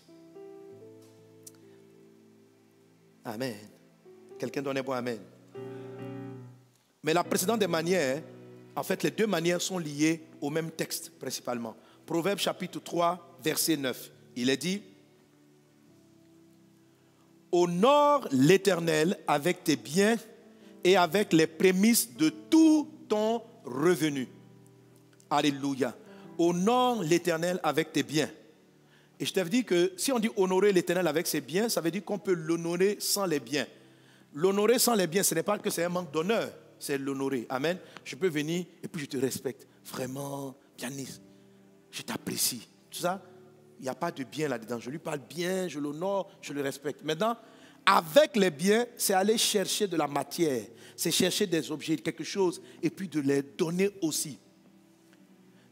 Amen. Quelqu'un donne un bon amen. Mais la précédente des manières, en fait, les 2 manières sont liées au même texte principalement. Proverbe chapitre 3, verset 9. Il est dit, honore l'Éternel avec tes biens et avec les prémices de tout ton revenu. Alléluia. Honore l'Éternel avec tes biens. Et je t'avais dit que si on dit honorer l'Éternel avec ses biens, ça veut dire qu'on peut l'honorer sans les biens. L'honorer sans les biens, ce n'est pas que c'est un manque d'honneur, c'est l'honorer. Amen. Je peux venir et puis je te respecte. Vraiment, pianiste, je t'apprécie. Tout ça, il n'y a pas de bien là-dedans. Je lui parle bien, je l'honore, je le respecte. Maintenant, avec les biens, c'est aller chercher de la matière. C'est chercher des objets, quelque chose, et puis de les donner aussi.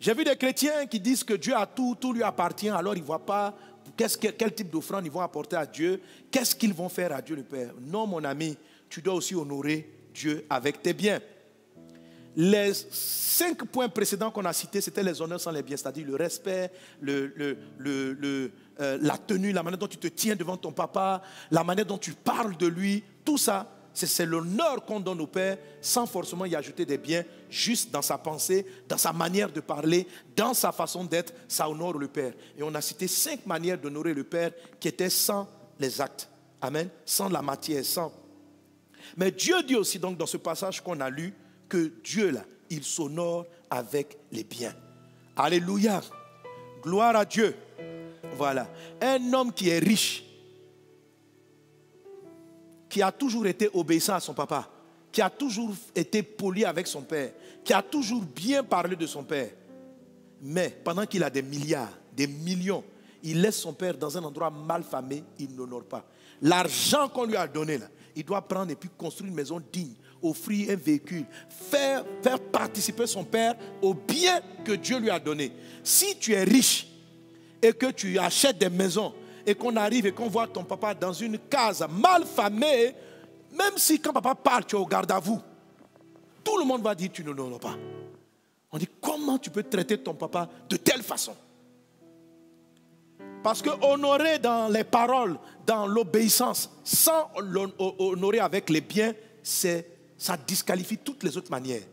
J'ai vu des chrétiens qui disent que Dieu a tout, tout lui appartient, alors ils ne voient pas quel type d'offrande ils vont apporter à Dieu, qu'est-ce qu'ils vont faire à Dieu le Père. Non, mon ami, tu dois aussi honorer Dieu avec tes biens. Les 5 points précédents qu'on a cités, c'était les honneurs sans les biens, c'est-à-dire le respect, la tenue, la manière dont tu te tiens devant ton papa, la manière dont tu parles de lui, tout ça, c'est l'honneur qu'on donne au Père sans forcément y ajouter des biens, juste dans sa pensée, dans sa manière de parler, dans sa façon d'être, ça honore le Père. Et on a cité 5 manières d'honorer le Père qui étaient sans les actes. Amen. Sans la matière, sans. Mais Dieu dit aussi donc dans ce passage qu'on a lu que Dieu là, il s'honore avec les biens. Alléluia. Gloire à Dieu. Voilà. Un homme qui est riche, qui a toujours été obéissant à son papa, qui a toujours été poli avec son père, qui a toujours bien parlé de son père. Mais pendant qu'il a des milliards, des millions, il laisse son père dans un endroit mal famé, il n'honore pas. L'argent qu'on lui a donné là, il doit prendre et puis construire une maison digne, offrir un véhicule, faire participer son père au bien que Dieu lui a donné. Si tu es riche et que tu achètes des maisons et qu'on arrive et qu'on voit ton papa dans une case mal famée, même si quand papa part, tu es au garde à vous, tout le monde va dire tu ne l'honores pas. On dit comment tu peux traiter ton papa de telle façon? Parce que honorer dans les paroles, dans l'obéissance, sans honorer avec les biens, ça disqualifie toutes les autres manières.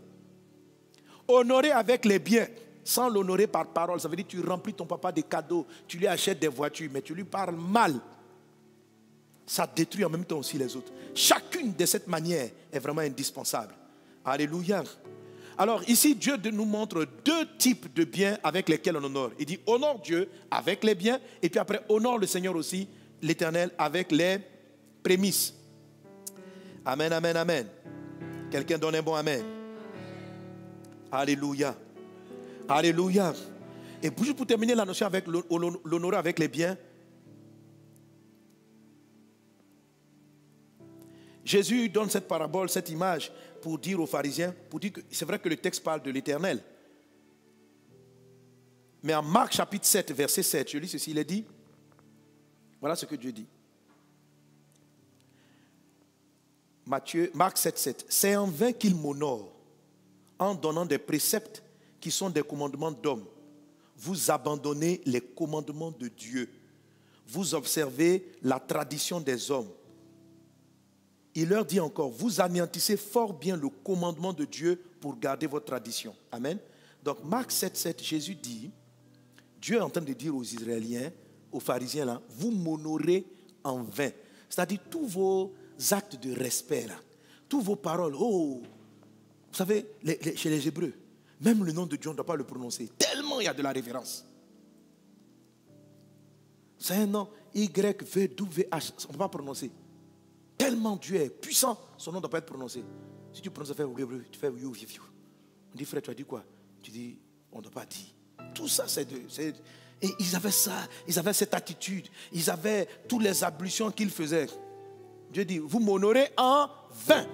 Honorer avec les biens, sans l'honorer par parole, ça veut dire que tu remplis ton papa de cadeaux, tu lui achètes des voitures, mais tu lui parles mal. Ça détruit en même temps aussi les autres. Chacune de cette manière est vraiment indispensable. Alléluia. Alors ici, Dieu nous montre deux types de biens avec lesquels on honore. Il dit honore Dieu avec les biens et puis après honore le Seigneur aussi, l'Éternel, avec les prémices. Amen, amen, amen. Quelqu'un donne un bon amen. Alléluia. Alléluia. Et juste pour terminer la notion avec l'honorer avec les biens, Jésus donne cette parabole, cette image pour dire aux pharisiens, pour dire que c'est vrai que le texte parle de l'Éternel. Mais en Marc chapitre 7, verset 7, je lis ceci, il est dit, voilà ce que Dieu dit. Marc 7, 7, c'est en vain qu'il m'honore en donnant des préceptes qui sont des commandements d'hommes. Vous abandonnez les commandements de Dieu. Vous observez la tradition des hommes. Il leur dit encore, vous anéantissez fort bien le commandement de Dieu pour garder votre tradition. Amen. Donc Marc 7, 7, Jésus dit, Dieu est en train de dire aux Israéliens, aux pharisiens là, vous m'honorez en vain. C'est-à-dire tous vos actes de respect là, tous vos paroles. Oh, vous savez, chez les Hébreux, même le nom de Dieu on ne doit pas le prononcer. Tellement il y a de la révérence. C'est un nom Y-V-W-H, on ne peut pas prononcer. Tellement Dieu est puissant, son nom ne doit pas être prononcé. Si tu prononces, tu fais you. On dit frère, tu as dit quoi? Tu dis, on ne doit pas dire. Tout ça, et ils avaient ça, ils avaient cette attitude, ils avaient toutes les ablutions qu'ils faisaient. Dieu dit, vous m'honorez en vain.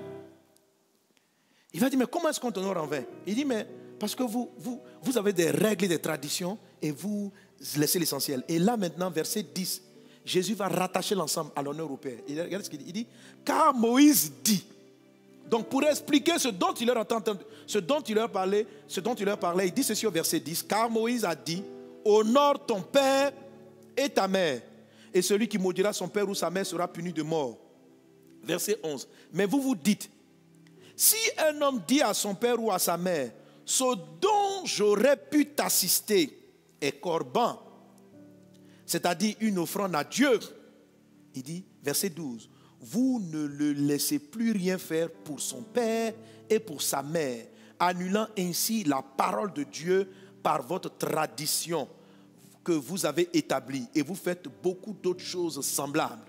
Il va dire, mais comment est-ce qu'on t'honore en vain? Il dit, mais parce que vous avez des règles et des traditions et vous laissez l'essentiel. Et là maintenant, verset 10, Jésus va rattacher l'ensemble à l'honneur au Père. Et regardez ce qu'il dit. Il dit, car Moïse dit. Donc pour expliquer ce dont il leur parlait, il dit ceci au verset 10. Car Moïse a dit, honore ton père et ta mère. Et celui qui maudira son père ou sa mère sera puni de mort. Verset 11. Mais vous vous dites, si un homme dit à son père ou à sa mère, ce dont j'aurais pu t'assister est corban, c'est-à-dire une offrande à Dieu. Il dit, verset 12, vous ne le laissez plus rien faire pour son père et pour sa mère, annulant ainsi la parole de Dieu par votre tradition que vous avez établie. Et vous faites beaucoup d'autres choses semblables.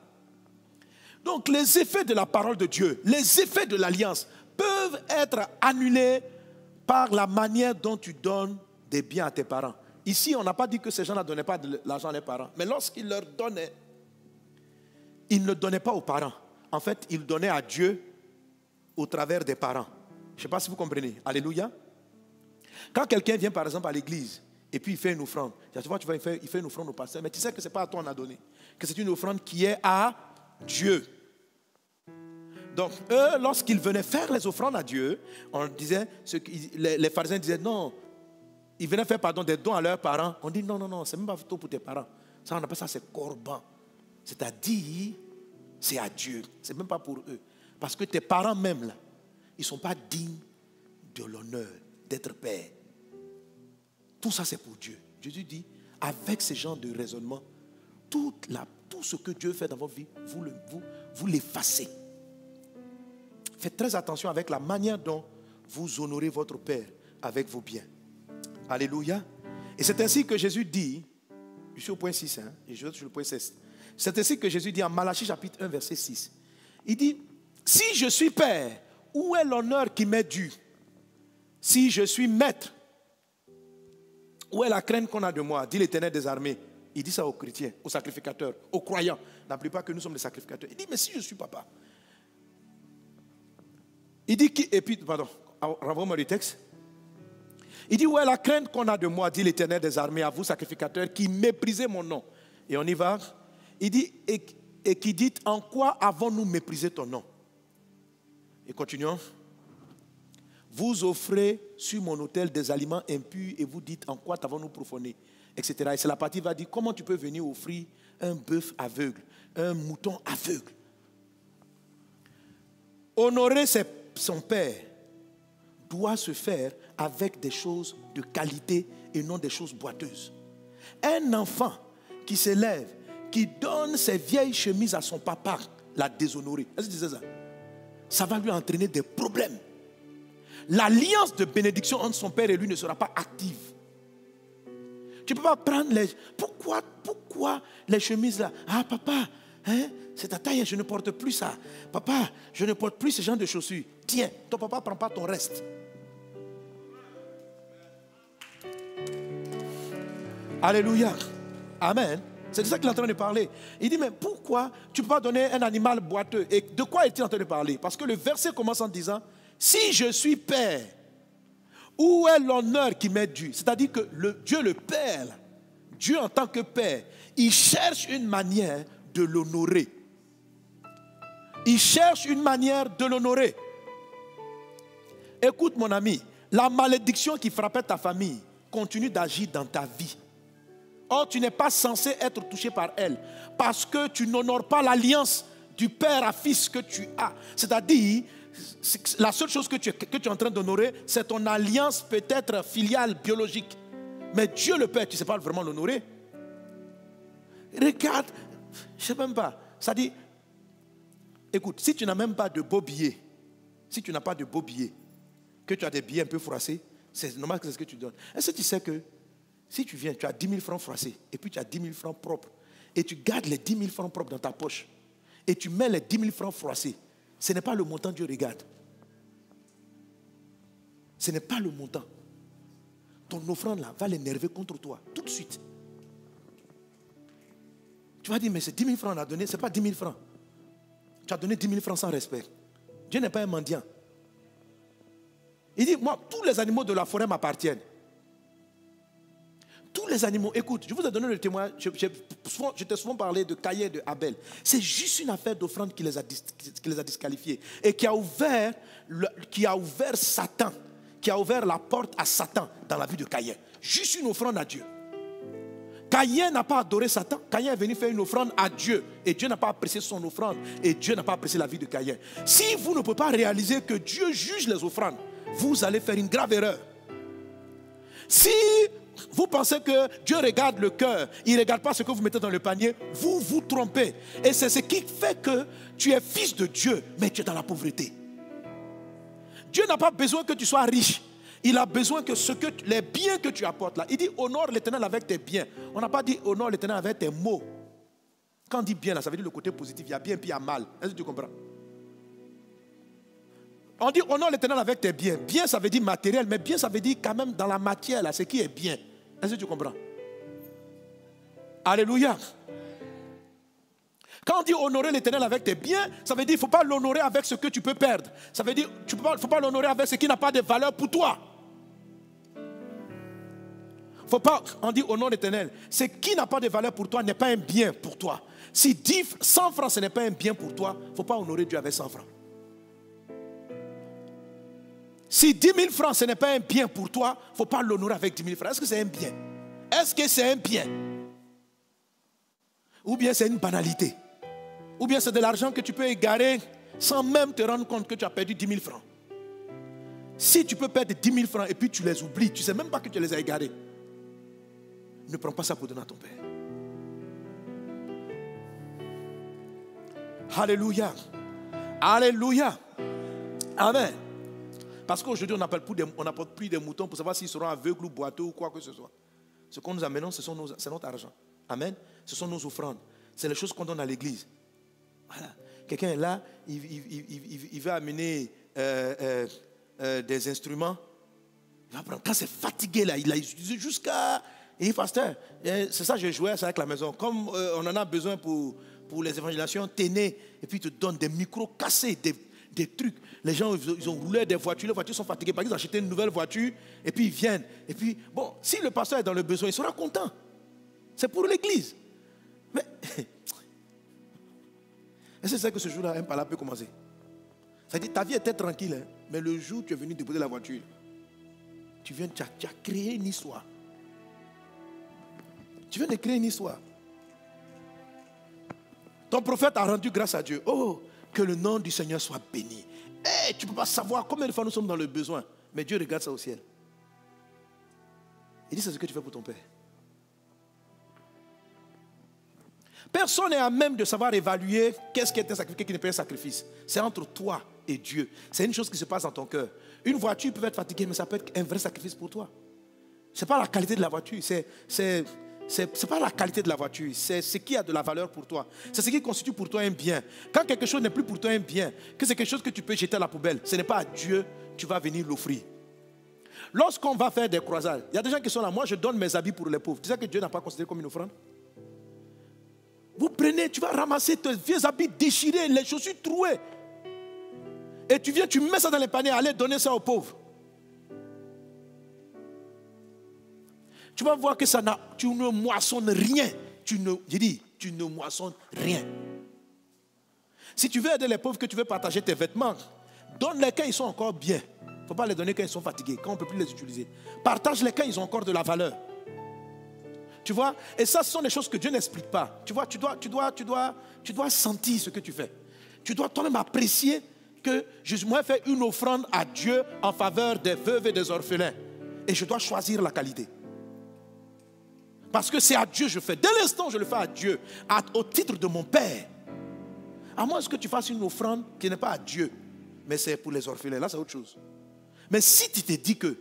Donc les effets de la parole de Dieu, les effets de l'alliance peuvent être annulés par la manière dont tu donnes des biens à tes parents. Ici, on n'a pas dit que ces gens ne donnaient pas de l'argent à leurs parents. Mais lorsqu'ils leur donnaient, ils ne donnaient pas aux parents. En fait, ils donnaient à Dieu au travers des parents. Je ne sais pas si vous comprenez. Alléluia. Quand quelqu'un vient par exemple à l'église et puis il fait une offrande, tu vois, il fait une offrande au pasteur, mais tu sais que ce n'est pas à toi qu'on a donné. Que c'est une offrande qui est à Dieu. Donc, eux, lorsqu'ils venaient faire les offrandes à Dieu, on disait, les pharisiens disaient non. Ils venaient faire des dons à leurs parents. On dit non, c'est même pas tout pour tes parents. Ça, on appelle ça, c'est corban. C'est-à-dire, c'est à Dieu. C'est même pas pour eux. Parce que tes parents même, là, ils ne sont pas dignes de l'honneur d'être père. Tout ça, c'est pour Dieu. Jésus dit, avec ce genre de raisonnement, tout ce que Dieu fait dans votre vie, vous l'effacez. Faites très attention avec la manière dont vous honorez votre Père avec vos biens. Alléluia. Et c'est ainsi que Jésus dit, je suis au point 6, et je suis sur le point 16. C'est ainsi que Jésus dit en Malachie chapitre 1, verset 6. Il dit, si je suis père, où est l'honneur qui m'est dû? Si je suis maître, où est la crainte qu'on a de moi? Dit l'Éternel des armées. Il dit ça aux chrétiens, aux sacrificateurs, aux croyants. La plupart que nous sommes des sacrificateurs. Il dit, mais si je suis papa, Il dit, et puis, pardon, renvoie-moi le texte. Il dit, où est la crainte qu'on a de moi, dit l'Éternel des armées, à vous, sacrificateurs, qui méprisez mon nom. Et on y va. Il dit, et qui dit, en quoi avons-nous méprisé ton nom? Et continuons. Vous offrez sur mon autel des aliments impurs et vous dites, en quoi t'avons-nous profané, etc. Et c'est la partie qui va dire, comment tu peux venir offrir un bœuf aveugle, un mouton aveugle? Honorer son père doit se faire avec des choses de qualité et non des choses boiteuses. Un enfant qui s'élève, qui donne ses vieilles chemises à son papa, l'a déshonoré. Est-ce que tu sais ça? Ça va lui entraîner des problèmes. L'alliance de bénédiction entre son père et lui ne sera pas active. Tu ne peux pas prendre les... Pourquoi les chemises là? Ah papa, hein, c'est ta taille, je ne porte plus ça. Papa, je ne porte plus ce genre de chaussures. Tiens, ton papa ne prend pas ton reste. Alléluia. Amen. C'est de ça qu'il est en train de parler. Il dit, mais pourquoi tu ne peux pas donner un animal boiteux? Et de quoi est-il en train de parler? Parce que le verset commence en disant, si je suis père, où est l'honneur qui m'est dû? C'est-à-dire que Dieu le Père, Dieu en tant que Père, il cherche une manière de l'honorer. Il cherche une manière de l'honorer. Écoute mon ami, la malédiction qui frappait ta famille continue d'agir dans ta vie. Or, tu n'es pas censé être touché par elle parce que tu n'honores pas l'alliance du père à fils que tu as. C'est-à-dire, la seule chose que tu es en train d'honorer, c'est ton alliance peut-être filiale, biologique. Mais Dieu le Père, tu ne sais pas vraiment l'honorer. Regarde, je ne sais même pas. Ça dit, écoute, si tu n'as même pas de beaux billets, si tu n'as pas de beaux billets, que tu as des billets un peu froissés, c'est normal que c'est ce que tu donnes. Est-ce que tu sais que si tu viens, tu as 10 000 francs froissés, et puis tu as 10 000 francs propres, et tu gardes les 10 000 francs propres dans ta poche, et tu mets les 10 000 francs froissés, ce n'est pas le montant que Dieu regarde. Ce n'est pas le montant. Ton offrande là va l'énerver contre toi, tout de suite. Tu vas dire, mais c'est 10 000 francs qu'on a donné, ce n'est pas 10 000 francs. Tu as donné 10 000 francs sans respect. Dieu n'est pas un mendiant. Il dit, moi, tous les animaux de la forêt m'appartiennent. Tous les animaux, écoute, je vous ai donné le témoignage, je t'ai souvent parlé de Caïn et de Abel. C'est juste une affaire d'offrande qui les a disqualifiés. Et qui a ouvert Satan, qui a ouvert la porte à Satan dans la vie de Caïn. Juste une offrande à Dieu. Caïn n'a pas adoré Satan. Caïn est venu faire une offrande à Dieu. Et Dieu n'a pas apprécié son offrande. Et Dieu n'a pas apprécié la vie de Caïn. Si vous ne pouvez pas réaliser que Dieu juge les offrandes, vous allez faire une grave erreur. Si vous pensez que Dieu regarde le cœur, il ne regarde pas ce que vous mettez dans le panier, vous vous trompez. Et c'est ce qui fait que tu es fils de Dieu, mais tu es dans la pauvreté. Dieu n'a pas besoin que tu sois riche. Il a besoin que les biens que tu apportes là, il dit honore l'Éternel avec tes biens. On n'a pas dit honore l'Éternel avec tes mots. Quand on dit bien là, ça veut dire le côté positif. Il y a bien puis il y a mal. Est-ce que tu comprends? On dit honore l'Éternel avec tes biens. Bien, ça veut dire matériel, mais bien, ça veut dire quand même dans la matière, là, ce qui est bien. Est-ce que tu comprends? Alléluia. Quand on dit honorer l'Éternel avec tes biens, ça veut dire qu'il ne faut pas l'honorer avec ce que tu peux perdre. Ça veut dire qu'il ne faut pas l'honorer avec ce qui n'a pas de valeur pour toi. Faut pas, on dit honore l'Éternel. Ce qui n'a pas de valeur pour toi n'est pas un bien pour toi. Si 100 francs ce n'est pas un bien pour toi, il ne faut pas honorer Dieu avec 100 francs. Si 10 000 francs ce n'est pas un bien pour toi, il ne faut pas l'honorer avec 10 000 francs. Est-ce que c'est un bien? Est-ce que c'est un bien? Ou bien c'est une banalité? Ou bien c'est de l'argent que tu peux égarer sans même te rendre compte que tu as perdu 10 000 francs. Si tu peux perdre 10 000 francs et puis tu les oublies, tu ne sais même pas que tu les as égarés. Ne prends pas ça pour donner à ton Père. Alléluia. Alléluia. Amen. Parce qu'aujourd'hui, on n'apporte plus des moutons pour savoir s'ils seront aveugles ou boiteux ou quoi que ce soit. Ce qu'on nous amène, c'est notre argent. Amen. Ce sont nos offrandes. C'est les choses qu'on donne à l'église. Voilà. Quelqu'un est là, il veut amener des instruments. Il va prendre. Quand c'est fatigué, là, il a utilisé jusqu'à... Et il dit, pasteur, c'est ça que je jouais avec la maison. Comme on en a besoin pour les évangélisations, tenez. Et puis il te donne des micros cassés, des trucs. Les gens, ils ont roulé des voitures, les voitures sont fatiguées. Par exemple, ils ont acheté une nouvelle voiture et puis ils viennent. Et puis, bon, si le pasteur est dans le besoin, il sera content. C'est pour l'église. Mais, est-ce que c'est ça que ce jour-là, un pala peut commencer? Ça dit, ta vie était tranquille, hein, mais le jour où tu es venu déposer la voiture, tu as créé une histoire. Tu viens de créer une histoire. Ton prophète a rendu grâce à Dieu. Oh, que le nom du Seigneur soit béni. Hey, tu ne peux pas savoir combien de fois nous sommes dans le besoin. Mais Dieu regarde ça au ciel. Il dit, c'est ce que tu fais pour ton Père. Personne n'est à même de savoir évaluer qu'est-ce qui est un sacrifice, qu'est-ce qui n'est pas un sacrifice. C'est entre toi et Dieu. C'est une chose qui se passe dans ton cœur. Une voiture peut être fatiguée, mais ça peut être un vrai sacrifice pour toi. Ce n'est pas la qualité de la voiture, c'est pas la qualité de la voiture, c'est ce qui a de la valeur pour toi. C'est ce qui constitue pour toi un bien. Quand quelque chose n'est plus pour toi un bien, que c'est quelque chose que tu peux jeter à la poubelle, ce n'est pas à Dieu, tu vas venir l'offrir. Lorsqu'on va faire des croisades, il y a des gens qui sont là, moi je donne mes habits pour les pauvres. Tu sais que Dieu n'a pas considéré comme une offrande? Vous prenez, tu vas ramasser tes vieux habits déchirés, les chaussures trouées. Et tu viens, tu mets ça dans les paniers, allez donner ça aux pauvres. Tu vas voir que tu ne moissonnes rien. Tu ne moissonnes rien. Si tu veux aider les pauvres, que tu veux partager tes vêtements, donne-les quand ils sont encore bien. Il ne faut pas les donner quand ils sont fatigués, quand on ne peut plus les utiliser. Partage-les quand ils ont encore de la valeur. Tu vois? Et ça, ce sont des choses que Dieu n'explique pas. Tu vois, tu dois sentir ce que tu fais. Tu dois toi-même apprécier que moi, je fais une offrande à Dieu en faveur des veuves et des orphelins. Et je dois choisir la qualité. Parce que c'est à Dieu que je fais. Dès l'instant où je le fais à Dieu, au titre de mon Père. À moins que tu fasses une offrande qui n'est pas à Dieu, mais c'est pour les orphelins. Là, c'est autre chose. Mais si tu te dis que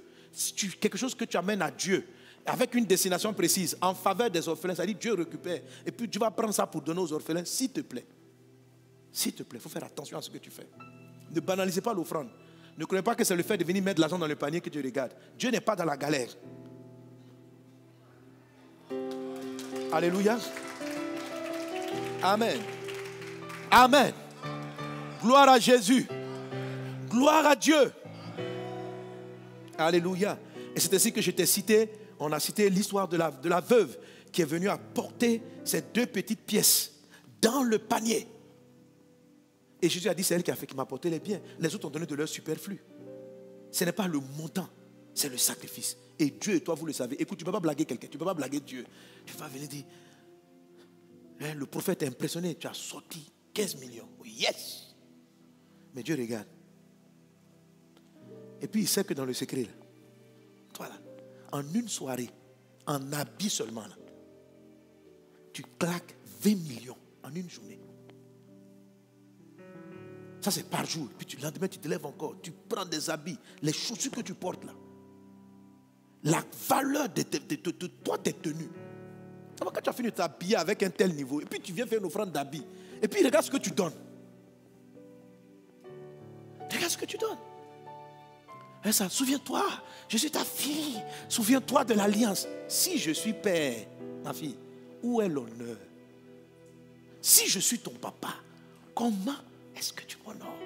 quelque chose que tu amènes à Dieu, avec une destination précise, en faveur des orphelins, ça dit Dieu récupère. Et puis tu vas prendre ça pour donner aux orphelins, s'il te plaît. S'il te plaît, il faut faire attention à ce que tu fais. Ne banalisez pas l'offrande. Ne croyez pas que c'est le fait de venir mettre de l'argent dans le panier que Dieu regarde. Dieu n'est pas dans la galère. Alléluia. Amen. Amen. Gloire à Jésus. Gloire à Dieu. Alléluia. Et c'est ainsi que je t'ai cité, on a cité l'histoire de la veuve qui est venue apporter ces 2 petites pièces dans le panier. Et Jésus a dit, c'est elle qui m'a apporté les biens. Les autres ont donné de leur superflu. Ce n'est pas le montant, c'est le sacrifice. Et Dieu et toi, vous le savez. Écoute, tu ne peux pas blaguer quelqu'un, tu ne peux pas blaguer Dieu. Tu vas venir dire, le prophète est impressionné, tu as sorti 15 millions. Oui, yes. Mais Dieu regarde. Et puis il sait que dans le secret, là, toi là, en une soirée, en habit seulement, là, tu claques 20 millions en une journée. Ça c'est par jour. Puis le lendemain tu te lèves encore, tu prends des habits, les chaussures que tu portes là. La valeur de toi, tes tenues. Quand tu as fini de t'habiller avec un tel niveau, et puis tu viens faire une offrande d'habits, et puis regarde ce que tu donnes. Regarde ce que tu donnes. Et ça, souviens-toi, je suis ta fille. Souviens-toi de l'alliance. Si je suis père, ma fille, où est l'honneur? Si je suis ton papa, comment est-ce que tu m'honores?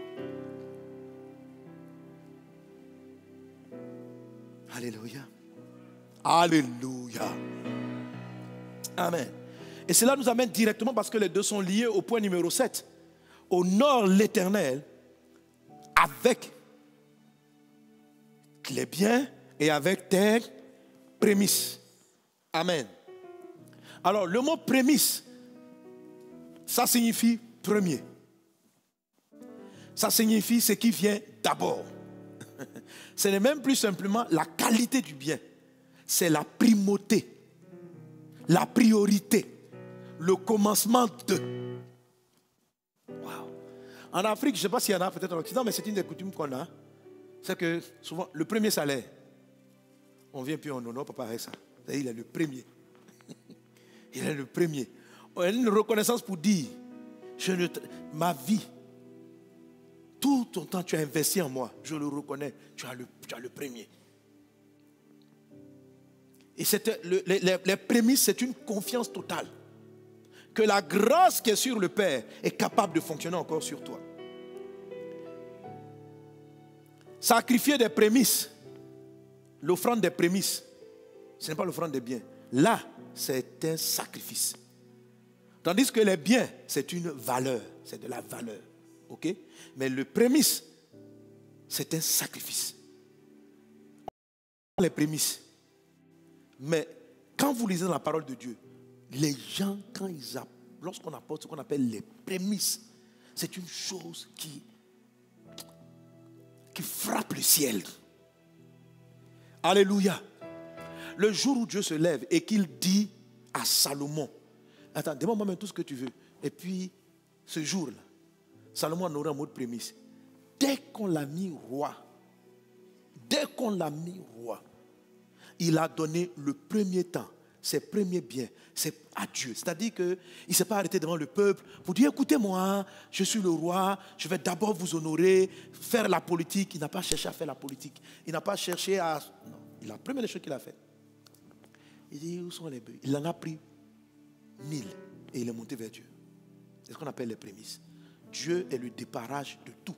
Alléluia. Alléluia. Amen. Et cela nous amène directement, parce que les deux sont liés, au point numéro 7. Honore l'Éternel avec les biens et avec tes prémices. Amen. Alors, le mot prémisse, ça signifie premier. Ça signifie ce qui vient d'abord. Ce n'est même plus simplement la qualité du bien. C'est la primauté, la priorité, le commencement de. Wow. En Afrique, je ne sais pas s'il y en a peut-être en Occident, mais c'est une des coutumes qu'on a. C'est que souvent, le premier salaire, on vient puis on honore papa avec ça. Il est le premier. Il est le premier. On a une reconnaissance pour dire, ma vie, tout ton temps tu as investi en moi, je le reconnais, tu as le premier. Et les prémices, c'est une confiance totale. Que la grâce qui est sur le Père est capable de fonctionner encore sur toi. sacrifier des prémices, l'offrande des prémices, ce n'est pas l'offrande des biens. Là, c'est un sacrifice. Tandis que les biens, c'est une valeur, c'est de la valeur. Ok? Mais le prémisse, c'est un sacrifice. Les prémices. Mais quand vous lisez dans la parole de Dieu, les gens, lorsqu'on apporte ce qu'on appelle les prémices, c'est une chose qui frappe le ciel. Alléluia. Le jour où Dieu se lève et qu'il dit à Salomon, attends, demande-moi même tout ce que tu veux. Et puis, ce jour-là, Salomon en aurait un mot de prémisse. Dès qu'on l'a mis roi, il a donné le premier temps, ses premiers biens, c'est à Dieu. C'est-à-dire qu'il ne s'est pas arrêté devant le peuple pour dire, écoutez-moi, je suis le roi, je vais d'abord vous honorer, faire la politique. Il n'a pas cherché à faire la politique. Il n'a pas cherché à... Non, la première des choses qu'il a fait, il dit, où sont les bœufs? Il en a pris 1000 et il est monté vers Dieu. C'est ce qu'on appelle les prémices. Dieu est le départage de tout.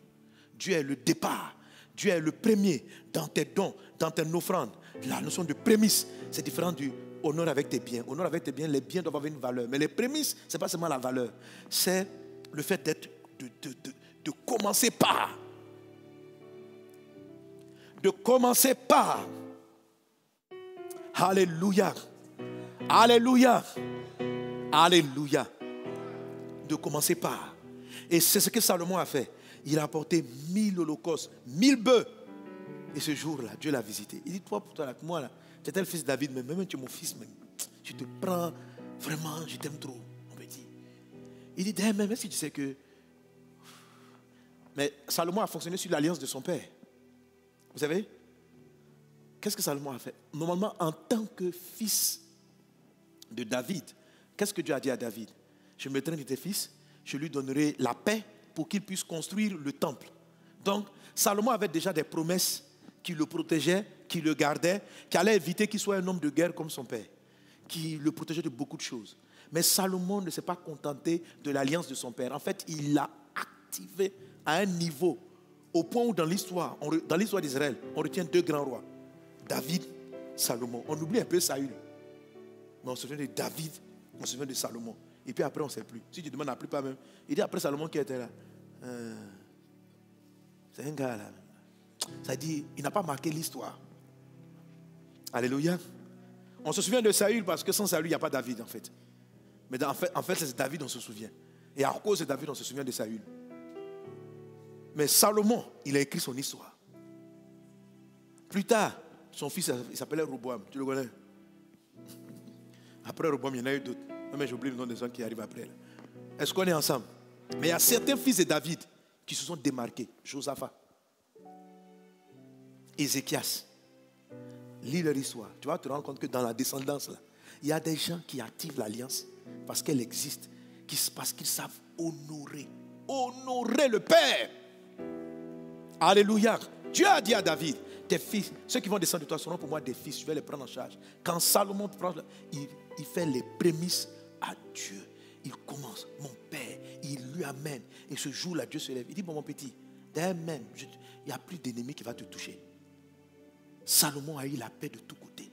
Dieu est le départ. Dieu est le premier dans tes dons, dans tes offrandes. La notion de prémisse, c'est différent du honneur avec tes biens. Honneur avec tes biens, les biens doivent avoir une valeur. Mais les prémices, ce n'est pas seulement la valeur. C'est le fait d'être, de commencer par. De commencer par. Alléluia. Alléluia. Alléluia. De commencer par. Et c'est ce que Salomon a fait. Il a apporté 1000 holocaustes, 1000 bœufs. Et ce jour-là, Dieu l'a visité. Il dit, toi, pour toi, là, moi, là, tu es le fils de David, mais même tu es mon fils, même. Je te prends, vraiment, je t'aime trop. On me dit. Il dit, même si tu sais que... Mais Salomon a fonctionné sur l'alliance de son père. Vous savez? Qu'est-ce que Salomon a fait? Normalement, en tant que fils de David, qu'est-ce que Dieu a dit à David? Je mettrai de tes fils, je lui donnerai la paix pour qu'il puisse construire le temple. Donc, Salomon avait déjà des promesses qui le protégeaient, qui le gardaient, qui allaient éviter qu'il soit un homme de guerre comme son père, qui le protégeait de beaucoup de choses. Mais Salomon ne s'est pas contenté de l'alliance de son père. En fait, il l'a activé à un niveau, au point où dans l'histoire d'Israël, on retient 2 grands rois, David, Salomon. On oublie un peu Saül, mais on se souvient de David, on se souvient de Salomon. Et puis après, on ne sait plus. Si tu demandes à la plupart même, il dit après Salomon qui était là. C'est un gars là. Ça dit, il n'a pas marqué l'histoire. Alléluia. On se souvient de Saül parce que sans Saül, il n'y a pas David en fait. Mais en fait c'est David, on se souvient. Et à cause de David, on se souvient de Saül. Mais Salomon, il a écrit son histoire. Plus tard, son fils, il s'appelait Roboam. Tu le connais? Après Roboam, il y en a eu d'autres. Mais j'oublie le nom des gens qui arrivent après. Est-ce qu'on est ensemble? Mais il y a certains fils de David qui se sont démarqués. Josaphat, Ézéchias. Lis leur histoire. Tu vas te rendre compte que dans la descendance, là, il y a des gens qui activent l'alliance parce qu'elle existe, parce qu'ils savent honorer le Père. Alléluia. Dieu a dit à David, tes fils, ceux qui vont descendre de toi seront pour moi des fils, je vais les prendre en charge. Quand Salomon prend, il fait les prémices à Dieu. Il commence, mon Père, il lui amène. Et ce jour-là, Dieu se lève. Il dit, bon, mon petit, même, il n'y a plus d'ennemi qui va te toucher. Salomon a eu la paix de tous côtés.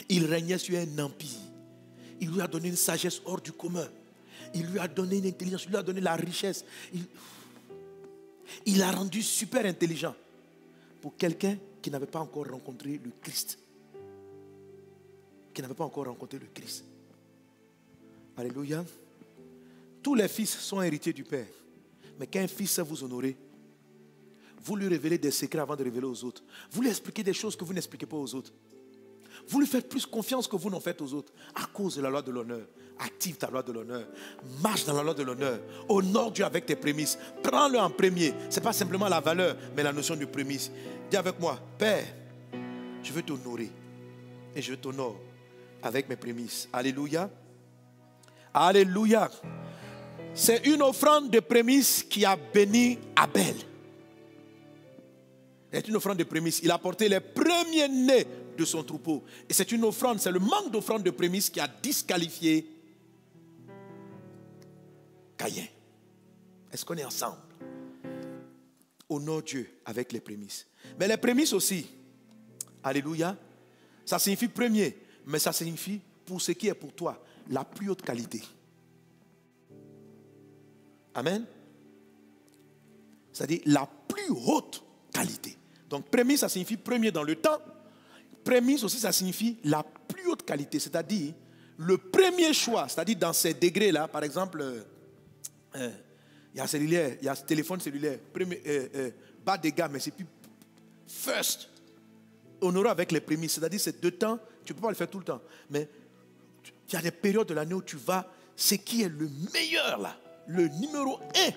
Il régnait sur un empire. Il lui a donné une sagesse hors du commun. Il lui a donné une intelligence, il lui a donné la richesse. Il l'a rendu super intelligent pour quelqu'un qui n'avait pas encore rencontré le Christ. Qui n'avait pas encore rencontré le Christ. Alléluia. Tous les fils sont héritiers du Père. Mais quand un fils sait vous honorer, vous lui révélez des secrets avant de révéler aux autres. Vous lui expliquez des choses que vous n'expliquez pas aux autres. Vous lui faites plus confiance que vous n'en faites aux autres. À cause de la loi de l'honneur. Active ta loi de l'honneur. Marche dans la loi de l'honneur. Honore Dieu avec tes prémices. Prends-le en premier. Ce n'est pas simplement la valeur, mais la notion de prémisse. Dis avec moi, Père, je veux t'honorer. Et je t'honore avec mes prémices. Alléluia. Alléluia. C'est une offrande de prémices qui a béni Abel. C'est une offrande de prémices. Il a apporté les premiers-nés de son troupeau. Et c'est une offrande, c'est le manque d'offrande de prémices qui a disqualifié Caïn. Est-ce qu'on est ensemble? honore Dieu avec les prémices. Mais les prémices aussi, alléluia, ça signifie premier, mais ça signifie pour ce qui est pour toi, la plus haute qualité. Amen. C'est-à-dire la plus haute qualité. Donc prémisse, ça signifie premier dans le temps. Prémisse aussi, ça signifie la plus haute qualité, c'est-à-dire le premier choix, c'est-à-dire dans ces degrés-là, par exemple, il y a cellulaire, il y a téléphone cellulaire, bas de gamme, mais c'est plus first. Honorer avec les prémices, c'est-à-dire c'est 2 temps, tu ne peux pas le faire tout le temps, mais il y a des périodes de l'année où tu vas, ce qui est le meilleur là, le numéro 1,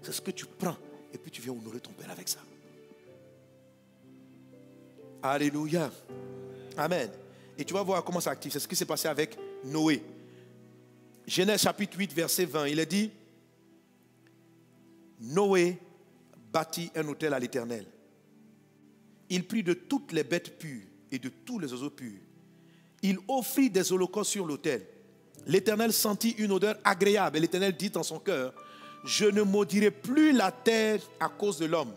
c'est ce que tu prends et puis tu viens honorer ton Père avec ça. Alléluia. Amen. Et tu vas voir comment ça active. C'est ce qui s'est passé avec Noé. Genèse chapitre 8, verset 20. Il est dit, Noé bâtit un autel à l'Éternel. Il prit de toutes les bêtes pures et de tous les oiseaux purs. Il offrit des holocaustes sur l'autel. L'Éternel sentit une odeur agréable. Et l'Éternel dit en son cœur, je ne maudirai plus la terre à cause de l'homme,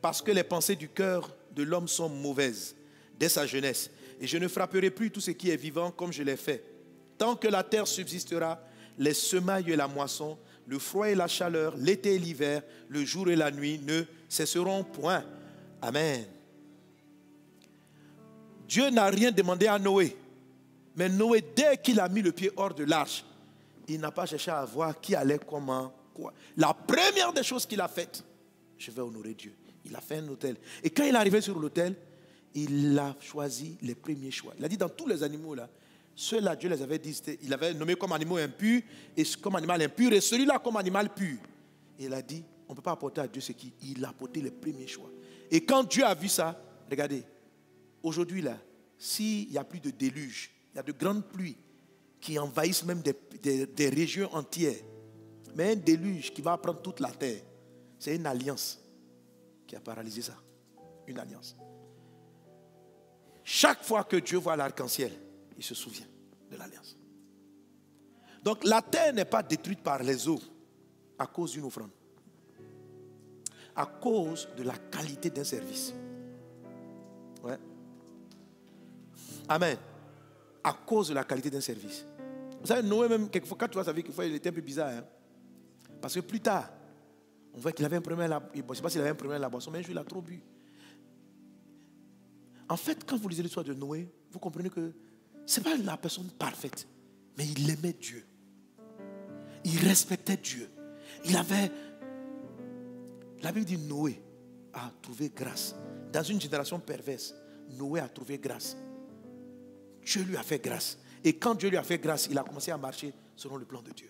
parce que les pensées du cœur de l'homme sont mauvaises dès sa jeunesse. Et je ne frapperai plus tout ce qui est vivant comme je l'ai fait. Tant que la terre subsistera, les semailles et la moisson, le froid et la chaleur, l'été et l'hiver, le jour et la nuit ne cesseront point. Amen. Dieu n'a rien demandé à Noé. Mais Noé, dès qu'il a mis le pied hors de l'arche, il n'a pas cherché à voir qui allait, comment, quoi. La première des choses qu'il a faites, je vais honorer Dieu. Il a fait un autel. Et quand il est arrivé sur l'autel, il a choisi les premiers choix. Il a dit dans tous les animaux là, ceux-là, Dieu les avait dit, il avait nommé comme animaux impurs, et comme animal impur, et celui-là comme animal pur. Et il a dit, on ne peut pas apporter à Dieu ce qu'il il a apporté les premiers choix. Et quand Dieu a vu ça, regardez, aujourd'hui là, s'il n'y a plus de déluge, il y a de grandes pluies qui envahissent même des régions entières. Mais un déluge qui va prendre toute la terre, c'est une alliance qui a paralysé ça. Une alliance. Chaque fois que Dieu voit l'arc-en-ciel, il se souvient de l'alliance. Donc la terre n'est pas détruite par les eaux à cause d'une offrande. À cause de la qualité d'un service. Ouais. Amen. À cause de la qualité d'un service. Vous savez, Noé même, quelquefois, quand tu vois sa vie, quelquefois, il était un peu bizarre. Hein? Parce que plus tard, on voit qu'il avait un problème à la... Je ne sais pas s'il avait un problème à la boisson, mais un jour, il a trop bu. En fait, quand vous lisez l'histoire de Noé, vous comprenez que ce n'est pas la personne parfaite, mais il aimait Dieu. Il respectait Dieu. Il avait... La Bible dit Noé a trouvé grâce. Dans une génération perverse, Noé a trouvé grâce. Dieu lui a fait grâce. Et quand Dieu lui a fait grâce, il a commencé à marcher selon le plan de Dieu.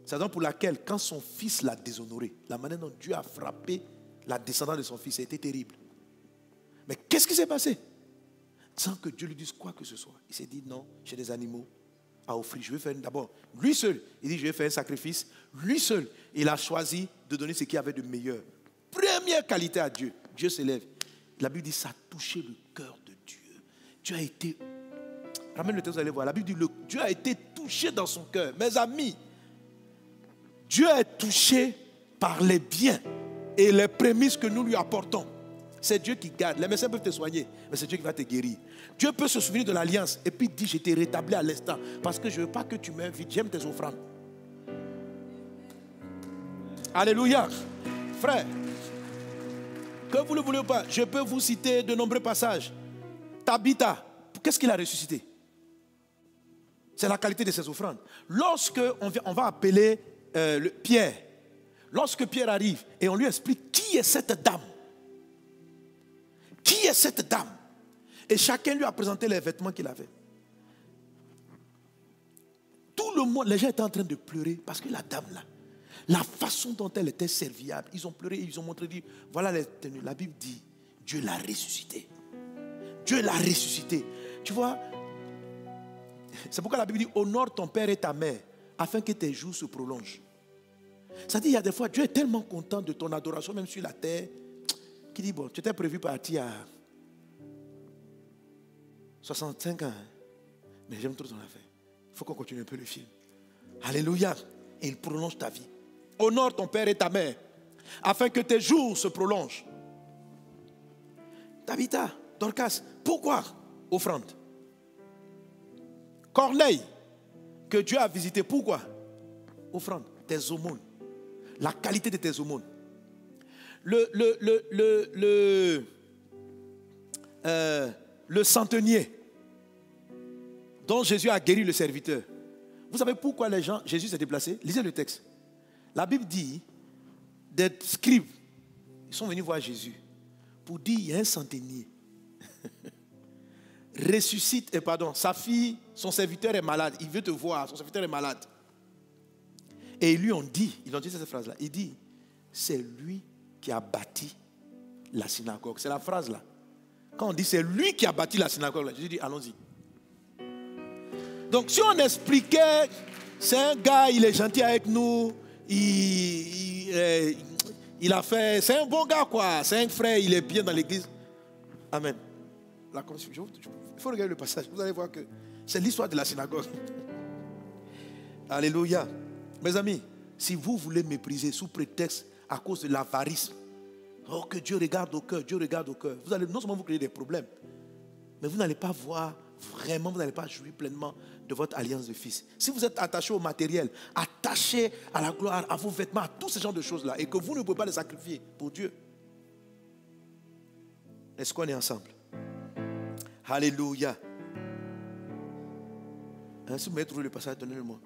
C'est la raison pour laquelle, quand son fils l'a déshonoré, la manière dont Dieu a frappé la descendance de son fils, a été terrible. Mais qu'est-ce qui s'est passé? Sans que Dieu lui dise quoi que ce soit. Il s'est dit non, j'ai des animaux à offrir. Je vais faire d'abord, lui seul, il dit je vais faire un sacrifice. Lui seul, il a choisi de donner ce qu'il y avait de meilleur. Première qualité à Dieu. Dieu s'élève. La Bible dit ça a touché le cœur de Dieu. Dieu a été... Ramène le texte, vous allez voir. La Bible dit Dieu a été touché dans son cœur. Mes amis, Dieu est touché par les biens et les prémices que nous lui apportons. C'est Dieu qui garde. Les médecins peuvent te soigner, mais c'est Dieu qui va te guérir. Dieu peut se souvenir de l'alliance et puis dire, je t'ai rétabli à l'instant. Parce que je ne veux pas que tu m'invites, j'aime tes offrandes. Alléluia. Frère, que vous le voulez ou pas, je peux vous citer de nombreux passages. Tabitha, qu'est-ce qu'il a ressuscité? C'est la qualité de ses offrandes. Lorsque on va appeler Pierre, lorsque Pierre arrive et on lui explique qui est cette dame, qui est cette dame, et chacun lui a présenté les vêtements qu'il avait. Tout le monde, les gens étaient en train de pleurer parce que la dame là, la façon dont elle était serviable, ils ont pleuré, ils ont montré, dit, voilà les tenues. La Bible dit, Dieu l'a ressuscité. Dieu l'a ressuscité. Tu vois, c'est pourquoi la Bible dit, honore ton père et ta mère, afin que tes jours se prolongent. Ça dit, il y a des fois, Dieu est tellement content de ton adoration, même sur la terre, qu'il dit, bon, tu étais prévu partir à 65 ans, hein? Mais j'aime trop ton affaire. Il faut qu'on continue un peu le film. Alléluia. Et il prolonge ta vie. Honore ton père et ta mère, afin que tes jours se prolongent. Tabitha, Dorcas, pourquoi offrande? Corneille, que Dieu a visité, pourquoi? Offrande, tes aumônes. La qualité de tes aumônes. Le centenier dont Jésus a guéri le serviteur. Vous savez pourquoi les gens, Jésus s'est déplacé? Lisez le texte. La Bible dit, des scribes, ils sont venus voir Jésus pour dire, il y a un centenier. Ressuscite, sa fille, son serviteur est malade, il veut te voir, son serviteur est malade. Et ils lui ont dit cette phrase-là, il dit, c'est lui qui a bâti la synagogue. C'est la phrase là. Quand on dit c'est lui qui a bâti la synagogue, là, Jésus dit, allons-y. Donc si on expliquait, c'est un gars, il est gentil avec nous, il a fait, c'est un bon gars quoi, c'est un frère, il est bien dans l'église. Amen. Là, il faut regarder le passage, vous allez voir que c'est l'histoire de la synagogue. Alléluia. Mes amis, si vous voulez mépriser sous prétexte à cause de l'avarisme, oh que Dieu regarde au cœur, Dieu regarde au cœur, vous allez non seulement vous créer des problèmes, mais vous n'allez pas voir vraiment, vous n'allez pas jouir pleinement de votre alliance de fils. Si vous êtes attaché au matériel, attaché à la gloire, à vos vêtements, à tous ces genres de choses-là, et que vous ne pouvez pas les sacrifier pour Dieu, est-ce qu'on est ensemble? Alléluia. Si vous m'avez trouvé le passage, donnez-le-moi.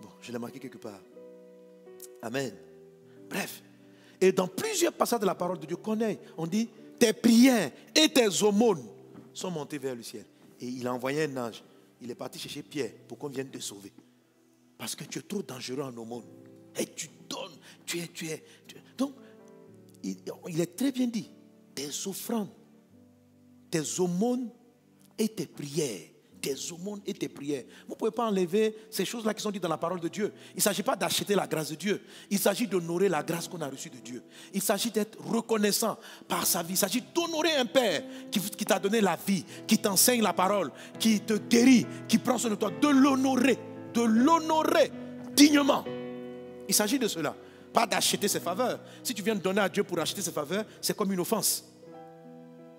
Bon, je l'ai marqué quelque part. Amen. Bref. Et dans plusieurs passages de la parole de Dieu, on dit, tes prières et tes aumônes sont montées vers le ciel. Et il a envoyé un ange. Il est parti chercher Pierre pour qu'on vienne te sauver. Parce que tu es trop dangereux en aumône. Et tu donnes, tu es. Donc, il est très bien dit. Tes offrandes, tes aumônes et tes prières. Tes aumônes et tes prières. Vous ne pouvez pas enlever ces choses-là qui sont dites dans la parole de Dieu. Il ne s'agit pas d'acheter la grâce de Dieu. Il s'agit d'honorer la grâce qu'on a reçue de Dieu. Il s'agit d'être reconnaissant par sa vie. Il s'agit d'honorer un Père qui t'a donné la vie, qui t'enseigne la parole, qui te guérit, qui prend soin de toi. De l'honorer dignement. Il s'agit de cela. Pas d'acheter ses faveurs. Si tu viens de donner à Dieu pour acheter ses faveurs, c'est comme une offense.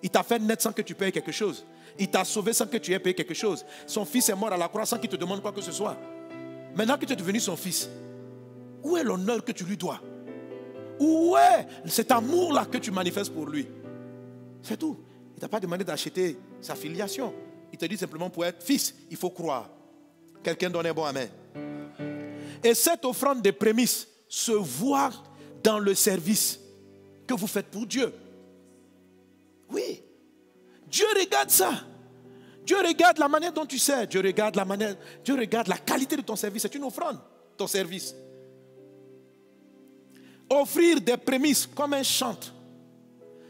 Il t'a fait naître sans que tu payes quelque chose. Il t'a sauvé sans que tu aies payé quelque chose. Son fils est mort à la croix sans qu'il te demande quoi que ce soit. Maintenant que tu es devenu son fils, où est l'honneur que tu lui dois? Où est cet amour-là que tu manifestes pour lui? C'est tout. Il ne t'a pas demandé d'acheter sa filiation. Il te dit simplement pour être fils, il faut croire. Quelqu'un donne un bon amen. Et cette offrande des prémices se voit dans le service que vous faites pour Dieu. Oui. Dieu regarde ça. Dieu regarde la manière dont tu sers. Dieu regarde la qualité de ton service. C'est une offrande, ton service. Offrir des prémices comme un chante,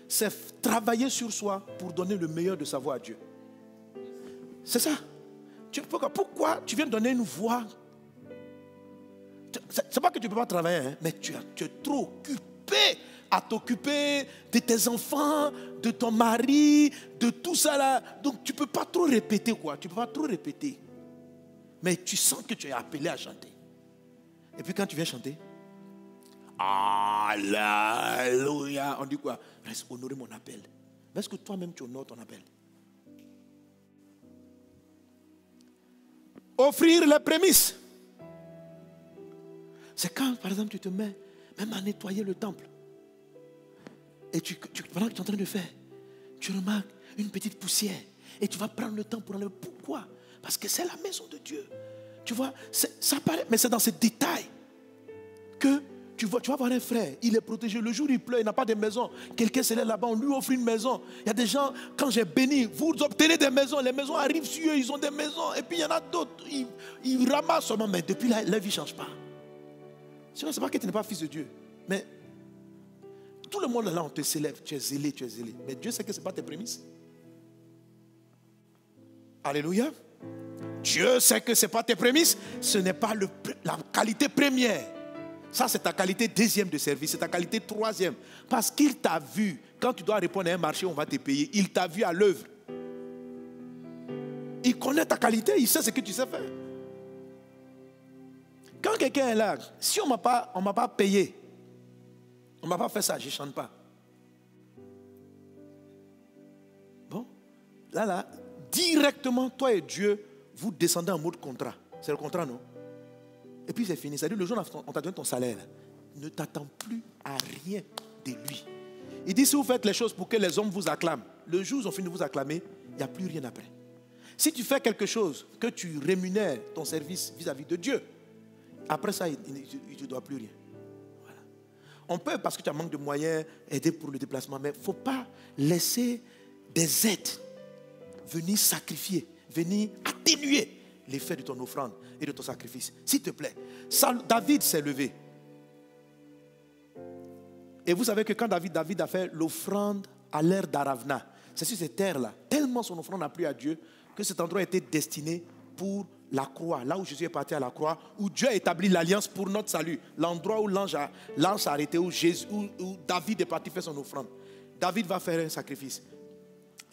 c'est travailler sur soi pour donner le meilleur de sa voix à Dieu. C'est ça. Pourquoi tu viens de donner une voix? C'est pas que tu ne peux pas travailler, hein, mais tu es trop occupé à t'occuper de tes enfants, de ton mari, de tout ça là. Donc tu ne peux pas trop répéter quoi. Tu ne peux pas trop répéter. Mais tu sens que tu es appelé à chanter. Et puis quand tu viens chanter, Alléluia, on dit quoi? Reste honorer mon appel. Est-ce que toi-même tu honores ton appel? Offrir les prémices. C'est quand, par exemple, tu te mets même à nettoyer le temple. Et pendant que tu es en train de faire, tu remarques une petite poussière. Et tu vas prendre le temps pour enlever. Pourquoi? Parce que c'est la maison de Dieu. Tu vois, ça paraît, mais c'est dans ces détails que tu vas voir un frère, il est protégé. Le jour où il pleut, il n'a pas de maison. Quelqu'un se lève là-bas, on lui offre une maison. Il y a des gens, quand j'ai béni, vous obtenez des maisons. Les maisons arrivent sur eux, ils ont des maisons. Et puis il y en a d'autres, ils ramassent seulement. Mais depuis là, leur vie ne change pas. Sinon, ce n'est pas que tu n'es pas fils de Dieu. Mais tout le monde là, on te célèbre. Tu es zélé, tu es zélé. Mais Dieu sait que ce n'est pas tes prémices. Alléluia. Dieu sait que ce n'est pas tes prémices. Ce n'est pas la qualité première. Ça, c'est ta qualité deuxième de service. C'est ta qualité troisième. Parce qu'il t'a vu. Quand tu dois répondre à un marché, on va te payer. Il t'a vu à l'œuvre. Il connaît ta qualité. Il sait ce que tu sais faire. Quand quelqu'un est là, si on ne m'a pas payé, on ne m'a pas fait ça, je ne chante pas. Bon, là, directement, toi et Dieu, vous descendez en mode contrat. C'est le contrat, non? Et puis c'est fini. C'est-à-dire, le jour où on t'a donné ton salaire, là, ne t'attends plus à rien de lui. Il dit, si vous faites les choses pour que les hommes vous acclament, le jour où ils ont fini de vous acclamer, il n'y a plus rien après. Si tu fais quelque chose que tu rémunères ton service vis-à-vis de Dieu, après ça, il ne te doit plus rien. Voilà. On peut, parce que tu as manque de moyens, aider pour le déplacement, mais il ne faut pas laisser des aides venir sacrifier, venir atténuer l'effet de ton offrande et de ton sacrifice. S'il te plaît. David s'est levé. Et vous savez que quand David a fait l'offrande à l'ère d'Aravna, c'est sur cette terre-là, tellement son offrande a plu à Dieu, que cet endroit était destiné pour la croix, là où Jésus est parti à la croix, où Dieu a établi l'alliance pour notre salut. L'endroit où l'ange s'est arrêté, où David est parti faire son offrande. David va faire un sacrifice.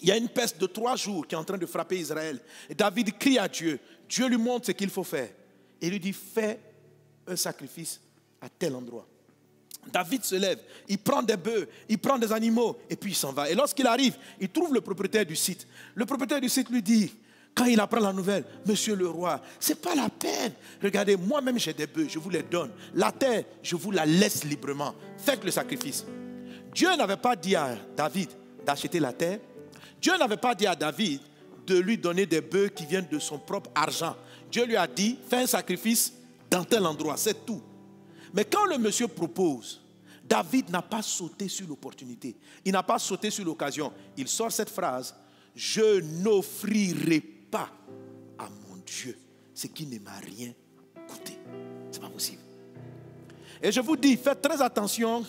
Il y a une peste de 3 jours qui est en train de frapper Israël. Et David crie à Dieu. Dieu lui montre ce qu'il faut faire. Et il lui dit, fais un sacrifice à tel endroit. David se lève, il prend des bœufs, il prend des animaux, et puis il s'en va. Et lorsqu'il arrive, il trouve le propriétaire du site. Le propriétaire du site lui dit, quand il apprend la nouvelle, monsieur le roi, ce n'est pas la peine. Regardez, moi-même j'ai des bœufs, je vous les donne. La terre, je vous la laisse librement. Faites le sacrifice. Dieu n'avait pas dit à David d'acheter la terre. Dieu n'avait pas dit à David de lui donner des bœufs qui viennent de son propre argent. Dieu lui a dit, fais un sacrifice dans tel endroit, c'est tout. Mais quand le monsieur propose, David n'a pas sauté sur l'opportunité. Il n'a pas sauté sur l'occasion. Il sort cette phrase, je n'offrirai pas à mon Dieu ce qui ne m'a rien coûté. Ce n'est pas possible. Et je vous dis, faites très attention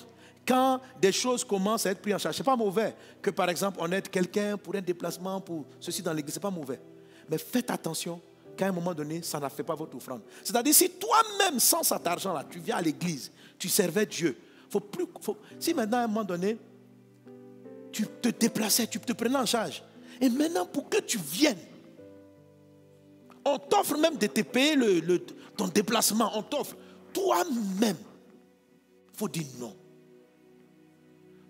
quand des choses commencent à être prises en charge. Ce n'est pas mauvais que par exemple on aide quelqu'un pour un déplacement, pour ceci dans l'église. Ce n'est pas mauvais. Mais faites attention qu'à un moment donné, ça n'a fait pas votre offrande. C'est-à-dire, si toi-même, sans cet argent-là, tu viens à l'église, tu servais Dieu, si maintenant, à un moment donné, tu te déplaçais, tu te prenais en charge, et maintenant, pour que tu viennes, on t'offre même de te payer ton déplacement, on t'offre toi-même. Il faut dire non.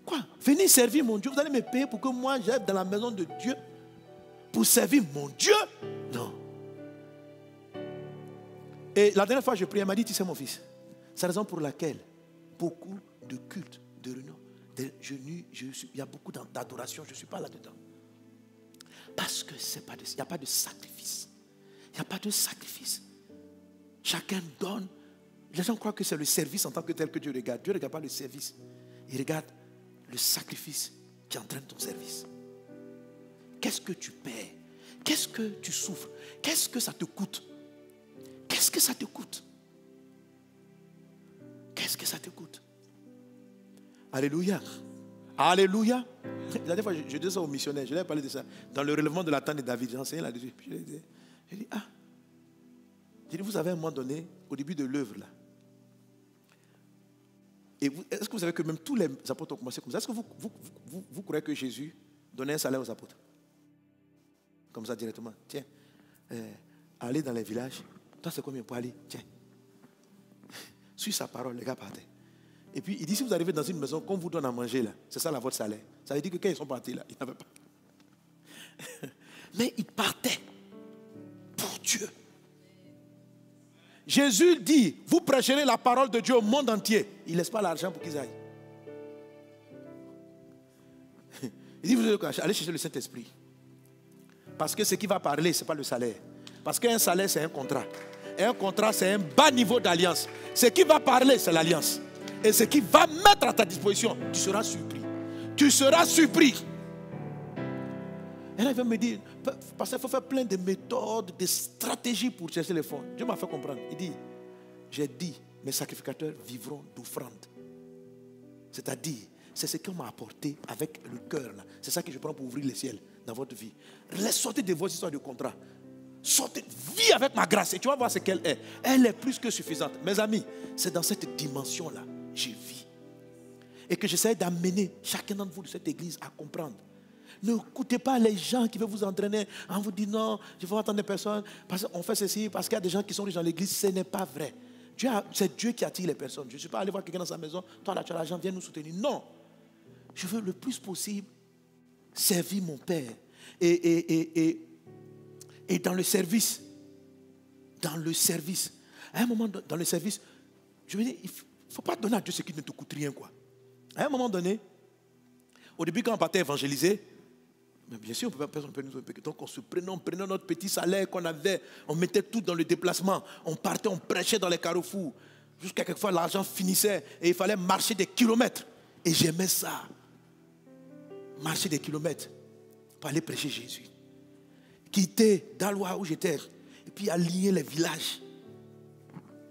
Quoi? Venez servir mon Dieu, vous allez me payer pour que moi, j'aille dans la maison de Dieu, pour servir mon Dieu? Non. Et la dernière fois, je priais, elle m'a dit, tu sais mon fils, c'est la raison pour laquelle beaucoup de cultes, de réunions, il y a beaucoup d'adoration, je ne suis pas là-dedans. Parce que il n'y a pas de sacrifice. Il n'y a pas de sacrifice. Chacun donne. Les gens croient que c'est le service en tant que tel que Dieu regarde. Dieu ne regarde pas le service. Il regarde le sacrifice qui entraîne ton service. Qu'est-ce que tu paies? Qu'est-ce que tu souffres? Qu'est-ce que ça te coûte? Qu'est-ce que ça te coûte? Qu'est-ce que ça te coûte? Alléluia. Alléluia. La dernière fois, je disais ça aux missionnaires, je leur ai parlé de ça. Dans le relèvement de la tente de David, j'ai enseigné là-dessus. Je dis, vous avez un moment donné, au début de l'œuvre, là. Et est-ce que vous savez que même tous les apôtres ont commencé comme ça? Est-ce que vous croyez que Jésus donnait un salaire aux apôtres? Comme ça directement. Tiens, allez dans les villages. Toi, c'est combien pour aller? Tiens. Suis sa parole, les gars partaient. Et puis, il dit, si vous arrivez dans une maison, qu'on vous donne à manger, là, c'est ça, là, votre salaire. Ça veut dire que quand ils sont partis, là, ils n'avaient pas. Mais ils partaient pour Dieu. Jésus dit, vous prêcherez la parole de Dieu au monde entier. Il ne laisse pas l'argent pour qu'ils aillent. Il dit, vous allez chercher le Saint-Esprit. Parce que ce qui va parler, ce n'est pas le salaire. Parce qu'un salaire, c'est un contrat. Et un contrat, c'est un bas niveau d'alliance. Ce qui va parler, c'est l'alliance. Et ce qui va mettre à ta disposition, tu seras surpris. Tu seras surpris. Et là, il va me dire, parce qu'il faut faire plein de méthodes, de stratégies pour chercher les fonds. Dieu m'a fait comprendre. Il dit, j'ai dit, mes sacrificateurs vivront d'offrande. C'est-à-dire, c'est ce qu'on m'a apporté avec le cœur. C'est ça que je prends pour ouvrir les ciels dans votre vie. Sortez de vos histoires de contrat. Sortez, vis avec ma grâce et tu vas voir ce qu'elle est. Elle est plus que suffisante. Mes amis, c'est dans cette dimension-là que je vis. Et que j'essaie d'amener chacun d'entre vous de cette église à comprendre. Ne écoutez pas les gens qui veulent vous entraîner en vous disant non, je vais attendre des personnes parce qu'on fait ceci, parce qu'il y a des gens qui sont riches dans l'église. Ce n'est pas vrai. C'est Dieu qui attire les personnes. Je ne suis pas allé voir quelqu'un dans sa maison. Toi là, tu as l'argent, viens nous soutenir. Non. Je veux le plus possible servir mon Père. Et dans le service, à un moment dans le service, je veux dire, il ne faut pas donner à Dieu ce qui ne te coûte rien, quoi. À un moment donné, au début, quand on partait évangéliser, mais bien sûr, personne ne peut nous empêcher. Donc, on prenait notre petit salaire qu'on avait, on mettait tout dans le déplacement, on partait, on prêchait dans les carrefours. Jusqu'à quelquefois, l'argent finissait et il fallait marcher des kilomètres. Et j'aimais ça. Marcher des kilomètres pour aller prêcher Jésus. Quitter Daloa où j'étais, et puis aligner les villages.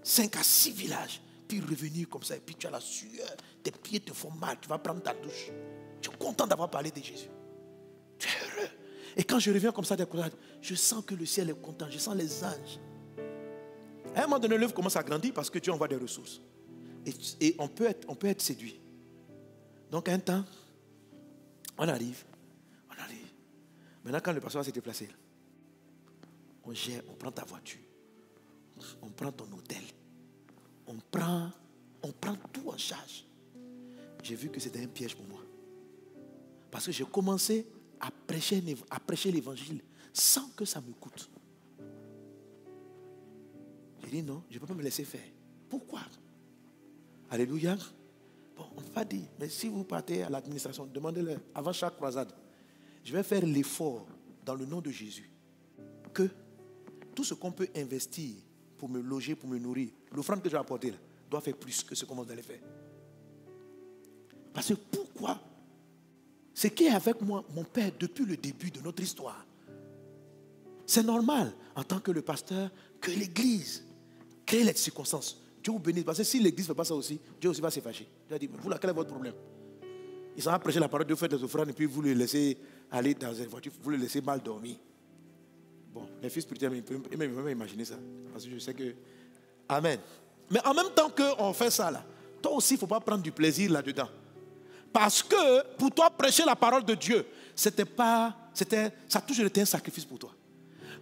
5 à 6 villages. Puis revenir comme ça, et puis tu as la sueur, tes pieds te font mal, tu vas prendre ta douche. Tu es content d'avoir parlé de Jésus. Tu es heureux. Et quand je reviens comme ça, je sens que le ciel est content, je sens les anges. À un moment donné, l'œuvre commence à grandir parce que Dieu envoie des ressources. Et on peut être séduit. Donc un temps, on arrive. Maintenant, quand le pasteur va se déplacer, on prend ta voiture, on prend ton hôtel, on prend tout en charge. J'ai vu que c'était un piège pour moi. Parce que j'ai commencé à prêcher l'évangile sans que ça me coûte. J'ai dit non, je ne peux pas me laisser faire. Pourquoi? Alléluia. Bon, on ne peut pas dire, mais si vous partez à l'administration, demandez-leur avant chaque croisade. Je vais faire l'effort dans le nom de Jésus que tout ce qu'on peut investir pour me loger, pour me nourrir, l'offrande que je vais apporter là, doit faire plus que ce qu'on va aller faire. Parce que pourquoi? C'est qui est avec moi, mon Père, depuis le début de notre histoire. C'est normal, en tant que le pasteur, que l'Église crée les circonstances. Dieu vous bénisse. Parce que si l'Église ne fait pas ça aussi, Dieu aussi va se fâcher. Dieu va dire, mais vous là, quel est votre problème? Il s'en va prêcher la parole de Dieu, faire des offrandes, et puis vous le laissez aller dans une voiture, vous le laissez mal dormir. Bon, les fils spirituels, ils peuvent même imaginer ça. Parce que je sais que... Amen. Mais en même temps qu'on fait ça là, toi aussi, il ne faut pas prendre du plaisir là-dedans. Parce que pour toi, prêcher la parole de Dieu, ça a toujours été un sacrifice pour toi.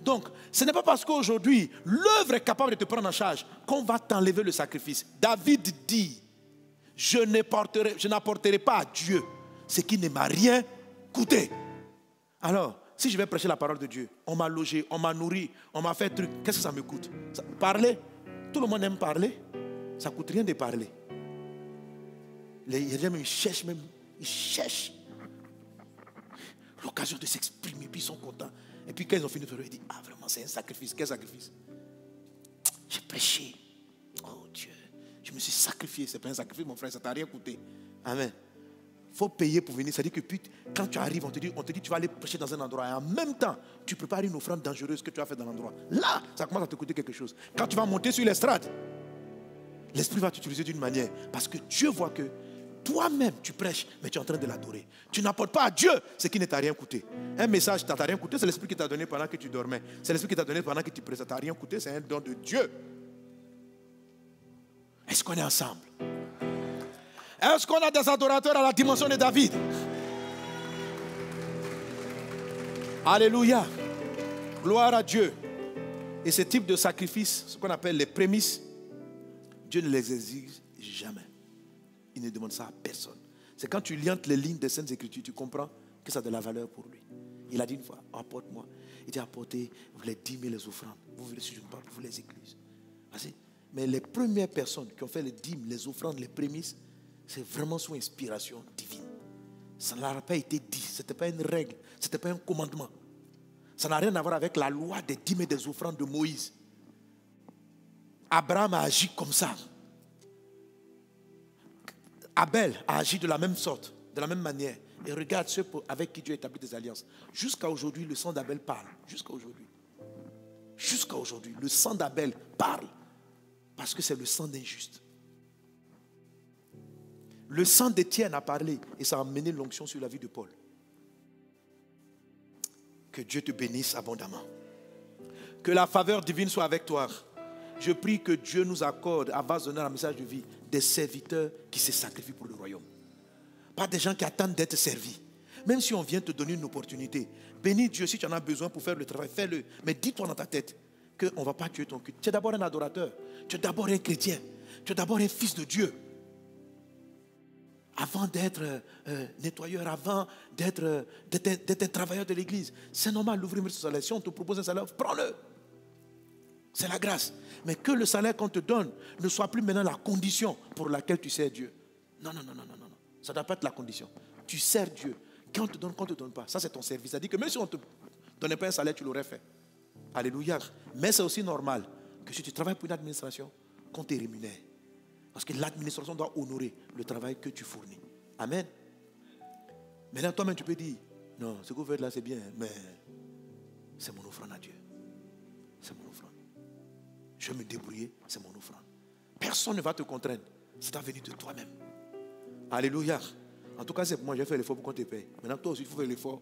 Donc, ce n'est pas parce qu'aujourd'hui, l'œuvre est capable de te prendre en charge qu'on va t'enlever le sacrifice. David dit, je n'apporterai pas à Dieu ce qui ne m'a rien coûté. Alors, si je vais prêcher la parole de Dieu, on m'a logé, on m'a nourri, on m'a fait truc, qu'est-ce que ça me coûte? Parler, tout le monde aime parler, ça ne coûte rien de parler. Les gens ils cherchent l'occasion de s'exprimer, puis ils sont contents. Et puis quand ils ont fini de faire, ils disent, ah vraiment c'est un sacrifice, quel sacrifice? J'ai prêché, oh Dieu, je me suis sacrifié, c'est pas un sacrifice mon frère, ça t'a rien coûté. Amen. Il faut payer pour venir, c'est-à-dire que puis, quand tu arrives, on te dit tu vas aller prêcher dans un endroit, et en même temps, tu prépares une offrande dangereuse que tu as fait dans l'endroit. Là, ça commence à te coûter quelque chose. Quand tu vas monter sur l'estrade, l'Esprit va t'utiliser d'une manière, parce que Dieu voit que toi-même, tu prêches, mais tu es en train de l'adorer. Tu n'apportes pas à Dieu ce qui ne t'a rien coûté. Un message ne t'a rien coûté, c'est l'Esprit qui t'a donné pendant que tu dormais. C'est l'Esprit qui t'a donné pendant que tu prêchais. Ça ne t'a rien coûté, c'est un don de Dieu. Est-ce qu'on est ensemble? Est-ce qu'on a des adorateurs à la dimension de David? Alléluia. Gloire à Dieu. Et ce type de sacrifice, ce qu'on appelle les prémices, Dieu ne les exige jamais. Il ne demande ça à personne. C'est quand tu lientes les lignes des Saintes Écritures, tu comprends que ça a de la valeur pour lui. Il a dit une fois, apporte-moi. Il dit, apportez les dîmes et les offrandes. Vous voulez, si je ne parle pas, vous les églises. Mais les premières personnes qui ont fait les dîmes, les offrandes, les prémices, c'est vraiment sous inspiration divine. Ça n'a pas été dit, ce n'était pas une règle, ce n'était pas un commandement. Ça n'a rien à voir avec la loi des dîmes et des offrandes de Moïse. Abraham a agi comme ça. Abel a agi de la même sorte, de la même manière. Et regarde ceux avec qui Dieu établit des alliances. Jusqu'à aujourd'hui, le sang d'Abel parle. Jusqu'à aujourd'hui. Jusqu'à aujourd'hui, le sang d'Abel parle. Parce que c'est le sang d'injuste. Le sang d'Étienne a parlé et ça a amené l'onction sur la vie de Paul. Que Dieu te bénisse abondamment. Que la faveur divine soit avec toi. Je prie que Dieu nous accorde, à base d'honneur, un message de vie, des serviteurs qui se sacrifient pour le royaume. Pas des gens qui attendent d'être servis. Même si on vient te donner une opportunité, bénis Dieu, si tu en as besoin pour faire le travail, fais-le. Mais dis-toi dans ta tête qu'on ne va pas tuer ton culte. Tu es d'abord un adorateur. Tu es d'abord un chrétien. Tu es d'abord un fils de Dieu. Avant d'être nettoyeur, avant d'être un travailleur de l'église. C'est normal d'ouvrir ce salaire. Si on te propose un salaire, prends-le. C'est la grâce. Mais que le salaire qu'on te donne ne soit plus maintenant la condition pour laquelle tu sers Dieu. Non. Ça ne doit pas être la condition. Tu sers Dieu. Quand on te donne, quand on ne te donne pas. Ça, c'est ton service. C'est-à-dire que même si on ne te donnait pas un salaire, tu l'aurais fait. Alléluia. Mais c'est aussi normal que si tu travailles pour une administration, qu'on te rémunère. Parce que l'administration doit honorer le travail que tu fournis. Amen. Maintenant, toi-même, tu peux dire, non, ce que vous faites là, c'est bien, mais c'est mon offrande à Dieu. C'est mon offrande. Je vais me débrouiller, c'est mon offrande. Personne ne va te contraindre. Ça doit venir de toi-même. Alléluia. En tout cas, c'est pour moi, j'ai fait l'effort pour qu'on te paye. Maintenant, toi aussi, il faut faire l'effort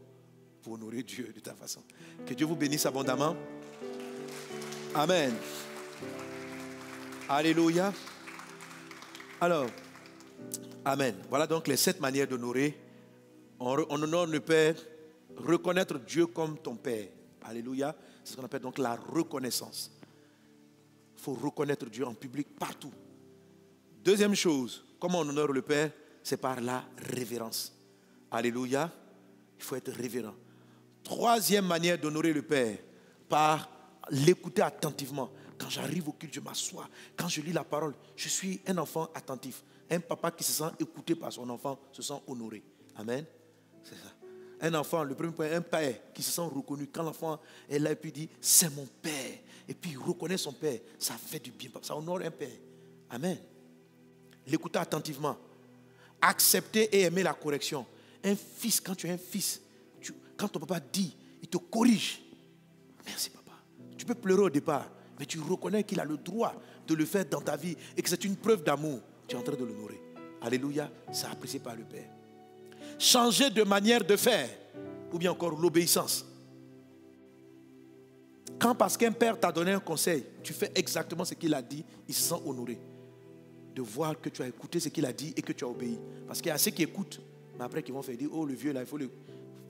pour honorer Dieu de ta façon. Que Dieu vous bénisse abondamment. Amen. Alléluia. Alors, amen. Voilà donc les 7 manières d'honorer. On honore le Père, reconnaître Dieu comme ton Père. Alléluia. C'est ce qu'on appelle donc la reconnaissance. Il faut reconnaître Dieu en public partout. Deuxième chose, comment on honore le Père? C'est par la révérence. Alléluia. Il faut être révérent. Troisième manière d'honorer le Père, par l'écouter attentivement. Quand j'arrive au culte, je m'assois. Quand je lis la parole, je suis un enfant attentif. Un papa qui se sent écouté par son enfant se sent honoré. Amen. C'est ça. Un enfant, le premier point, un père qui se sent reconnu. Quand l'enfant est là et puis dit, c'est mon père. Et puis il reconnaît son père. Ça fait du bien. Ça honore un père. Amen. L'écouter attentivement. Accepter et aimer la correction. Un fils, quand tu es un fils, quand ton papa dit, il te corrige. Merci papa. Tu peux pleurer au départ, mais tu reconnais qu'il a le droit de le faire dans ta vie et que c'est une preuve d'amour. Tu es en train de l'honorer. Alléluia, c'est apprécié par le Père. Changer de manière de faire, ou bien encore l'obéissance. Quand parce qu'un père t'a donné un conseil, tu fais exactement ce qu'il a dit, il se sent honoré. De voir que tu as écouté ce qu'il a dit et que tu as obéi. Parce qu'il y a ceux qui écoutent, mais après qui vont faire dire, oh le vieux là, il faut le...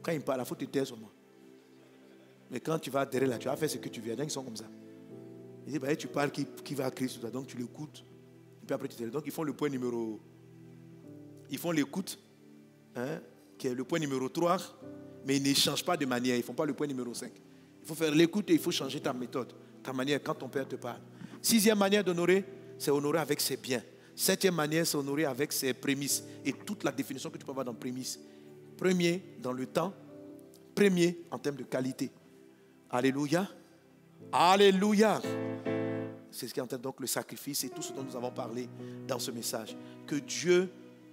Quand il parle, il faut te taire seulement. Mais quand tu vas derrière là, tu vas faire ce que tu veux. Il y en a qui sont comme ça. Il dit, bah, tu parles qui va crier sur toi, donc tu l'écoutes. Et puis après tu te... Donc ils font le point numéro... Ils font l'écoute, hein, qui est le point numéro 3, mais ils n'échangent pas de manière. Ils ne font pas le point numéro 5. Il faut faire l'écoute et il faut changer ta méthode, ta manière quand ton père te parle. 6e manière d'honorer, c'est honorer avec ses biens. 7e manière, c'est honorer avec ses prémices. Et toute la définition que tu peux avoir dans prémices. Premier, dans le temps. Premier, en termes de qualité. Alléluia. Alléluia. C'est ce qui entend donc le sacrifice et tout ce dont nous avons parlé dans ce message. Que Dieu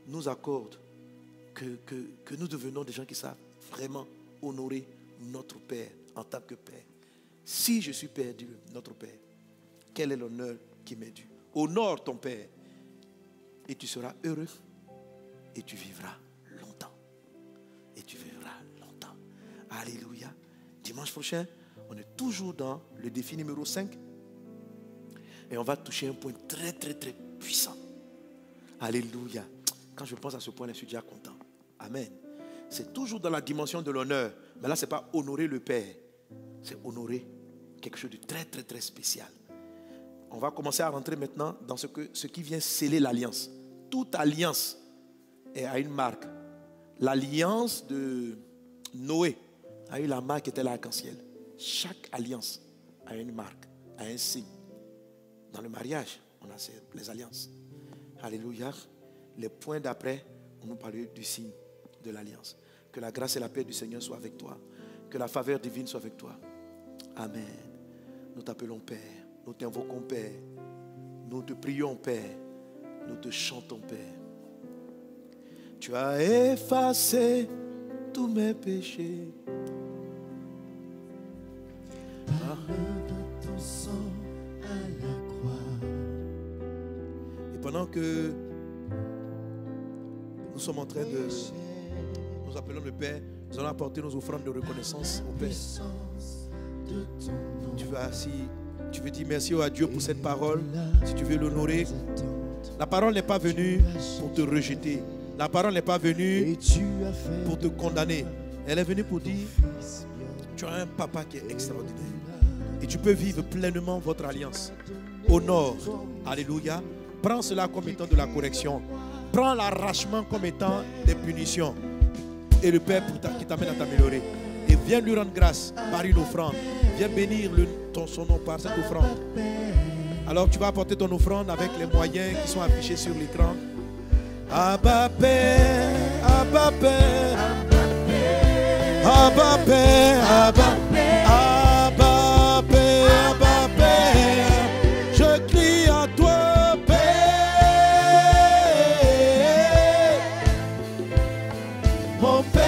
nous accorde, que nous devenons des gens qui savent vraiment honorer notre Père en tant que Père. Si je suis Père, Dieu, notre Père, quel est l'honneur qui m'est dû? Honore ton Père et tu seras heureux et tu vivras longtemps. Et tu vivras longtemps. Alléluia. Dimanche prochain, on est toujours dans le défi numéro 5 et on va toucher un point très très très puissant. Alléluia. Quand je pense à ce point, je suis déjà content. Amen. C'est toujours dans la dimension de l'honneur. Mais là, ce n'est pas honorer le Père. C'est honorer quelque chose de très très très spécial. On va commencer à rentrer maintenant dans ce qui vient sceller l'alliance. Toute alliance a une marque. L'alliance de Noé a eu la marque qui était l'arc-en-ciel. Chaque alliance a une marque, a un signe. Dans le mariage, on a les alliances. Alléluia. Les points d'après, on nous parlait du signe de l'alliance. Que la grâce et la paix du Seigneur soient avec toi. Que la faveur divine soit avec toi. Amen. Nous t'appelons Père. Nous t'invoquons Père. Nous te prions Père. Nous te chantons Père. Tu as effacé tous mes péchés. Par de ton sang à la croix. Et pendant que nous sommes en train de... Nous appelons le Père. Nous allons apporter nos offrandes de reconnaissance au Père. Tu veux dire merci à Dieu pour cette parole. Si tu veux l'honorer. La parole n'est pas venue pour te rejeter. La parole n'est pas venue pour te condamner. Elle est venue pour dire, tu as un papa qui est extraordinaire. Et tu peux vivre pleinement votre alliance. Au nord, alléluia, prends cela comme étant de la correction. Prends l'arrachement comme étant des punitions. Et le Père qui t'amène à t'améliorer. Et viens lui rendre grâce par une offrande. Viens bénir son nom par cette offrande. Alors tu vas apporter ton offrande avec les moyens qui sont affichés sur l'écran. Abba Père, Abba Père, Abba Père, Abba Père, Abba Père, Abba Père. Je crie à toi, Père, mon Père.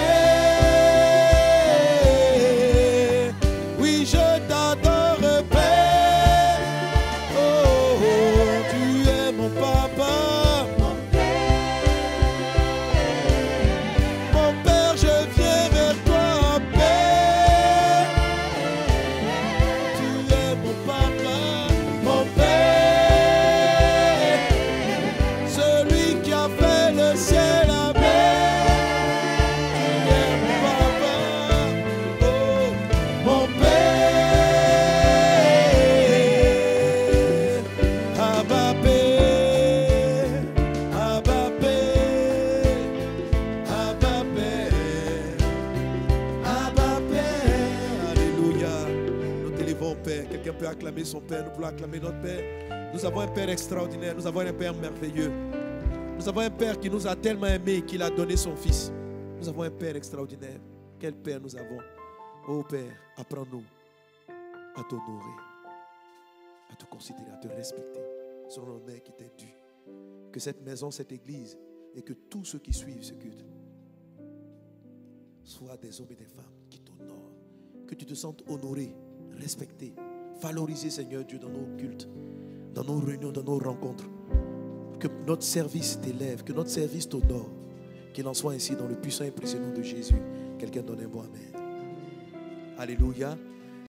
Oui, je t'adore, Père. Oh, tu es mon papa. Peut acclamer son Père, nous pouvons acclamer notre Père. Nous avons un Père extraordinaire, nous avons un Père merveilleux. Nous avons un Père qui nous a tellement aimés qu'il a donné son Fils. Nous avons un Père extraordinaire. Quel Père nous avons? Oh Père, apprends-nous à t'honorer, à te considérer, à te respecter selon l'honneur qui t'est dû. Que cette maison, cette église et que tous ceux qui suivent ce culte soient des hommes et des femmes qui t'honorent. Que tu te sentes honoré, respecté, valoriser, Seigneur Dieu, dans nos cultes, dans nos réunions, dans nos rencontres. Que notre service t'élève, que notre service t'honore. Qu'il en soit ainsi dans le puissant et précieux nom de Jésus. Quelqu'un donne un bon amen. Alléluia.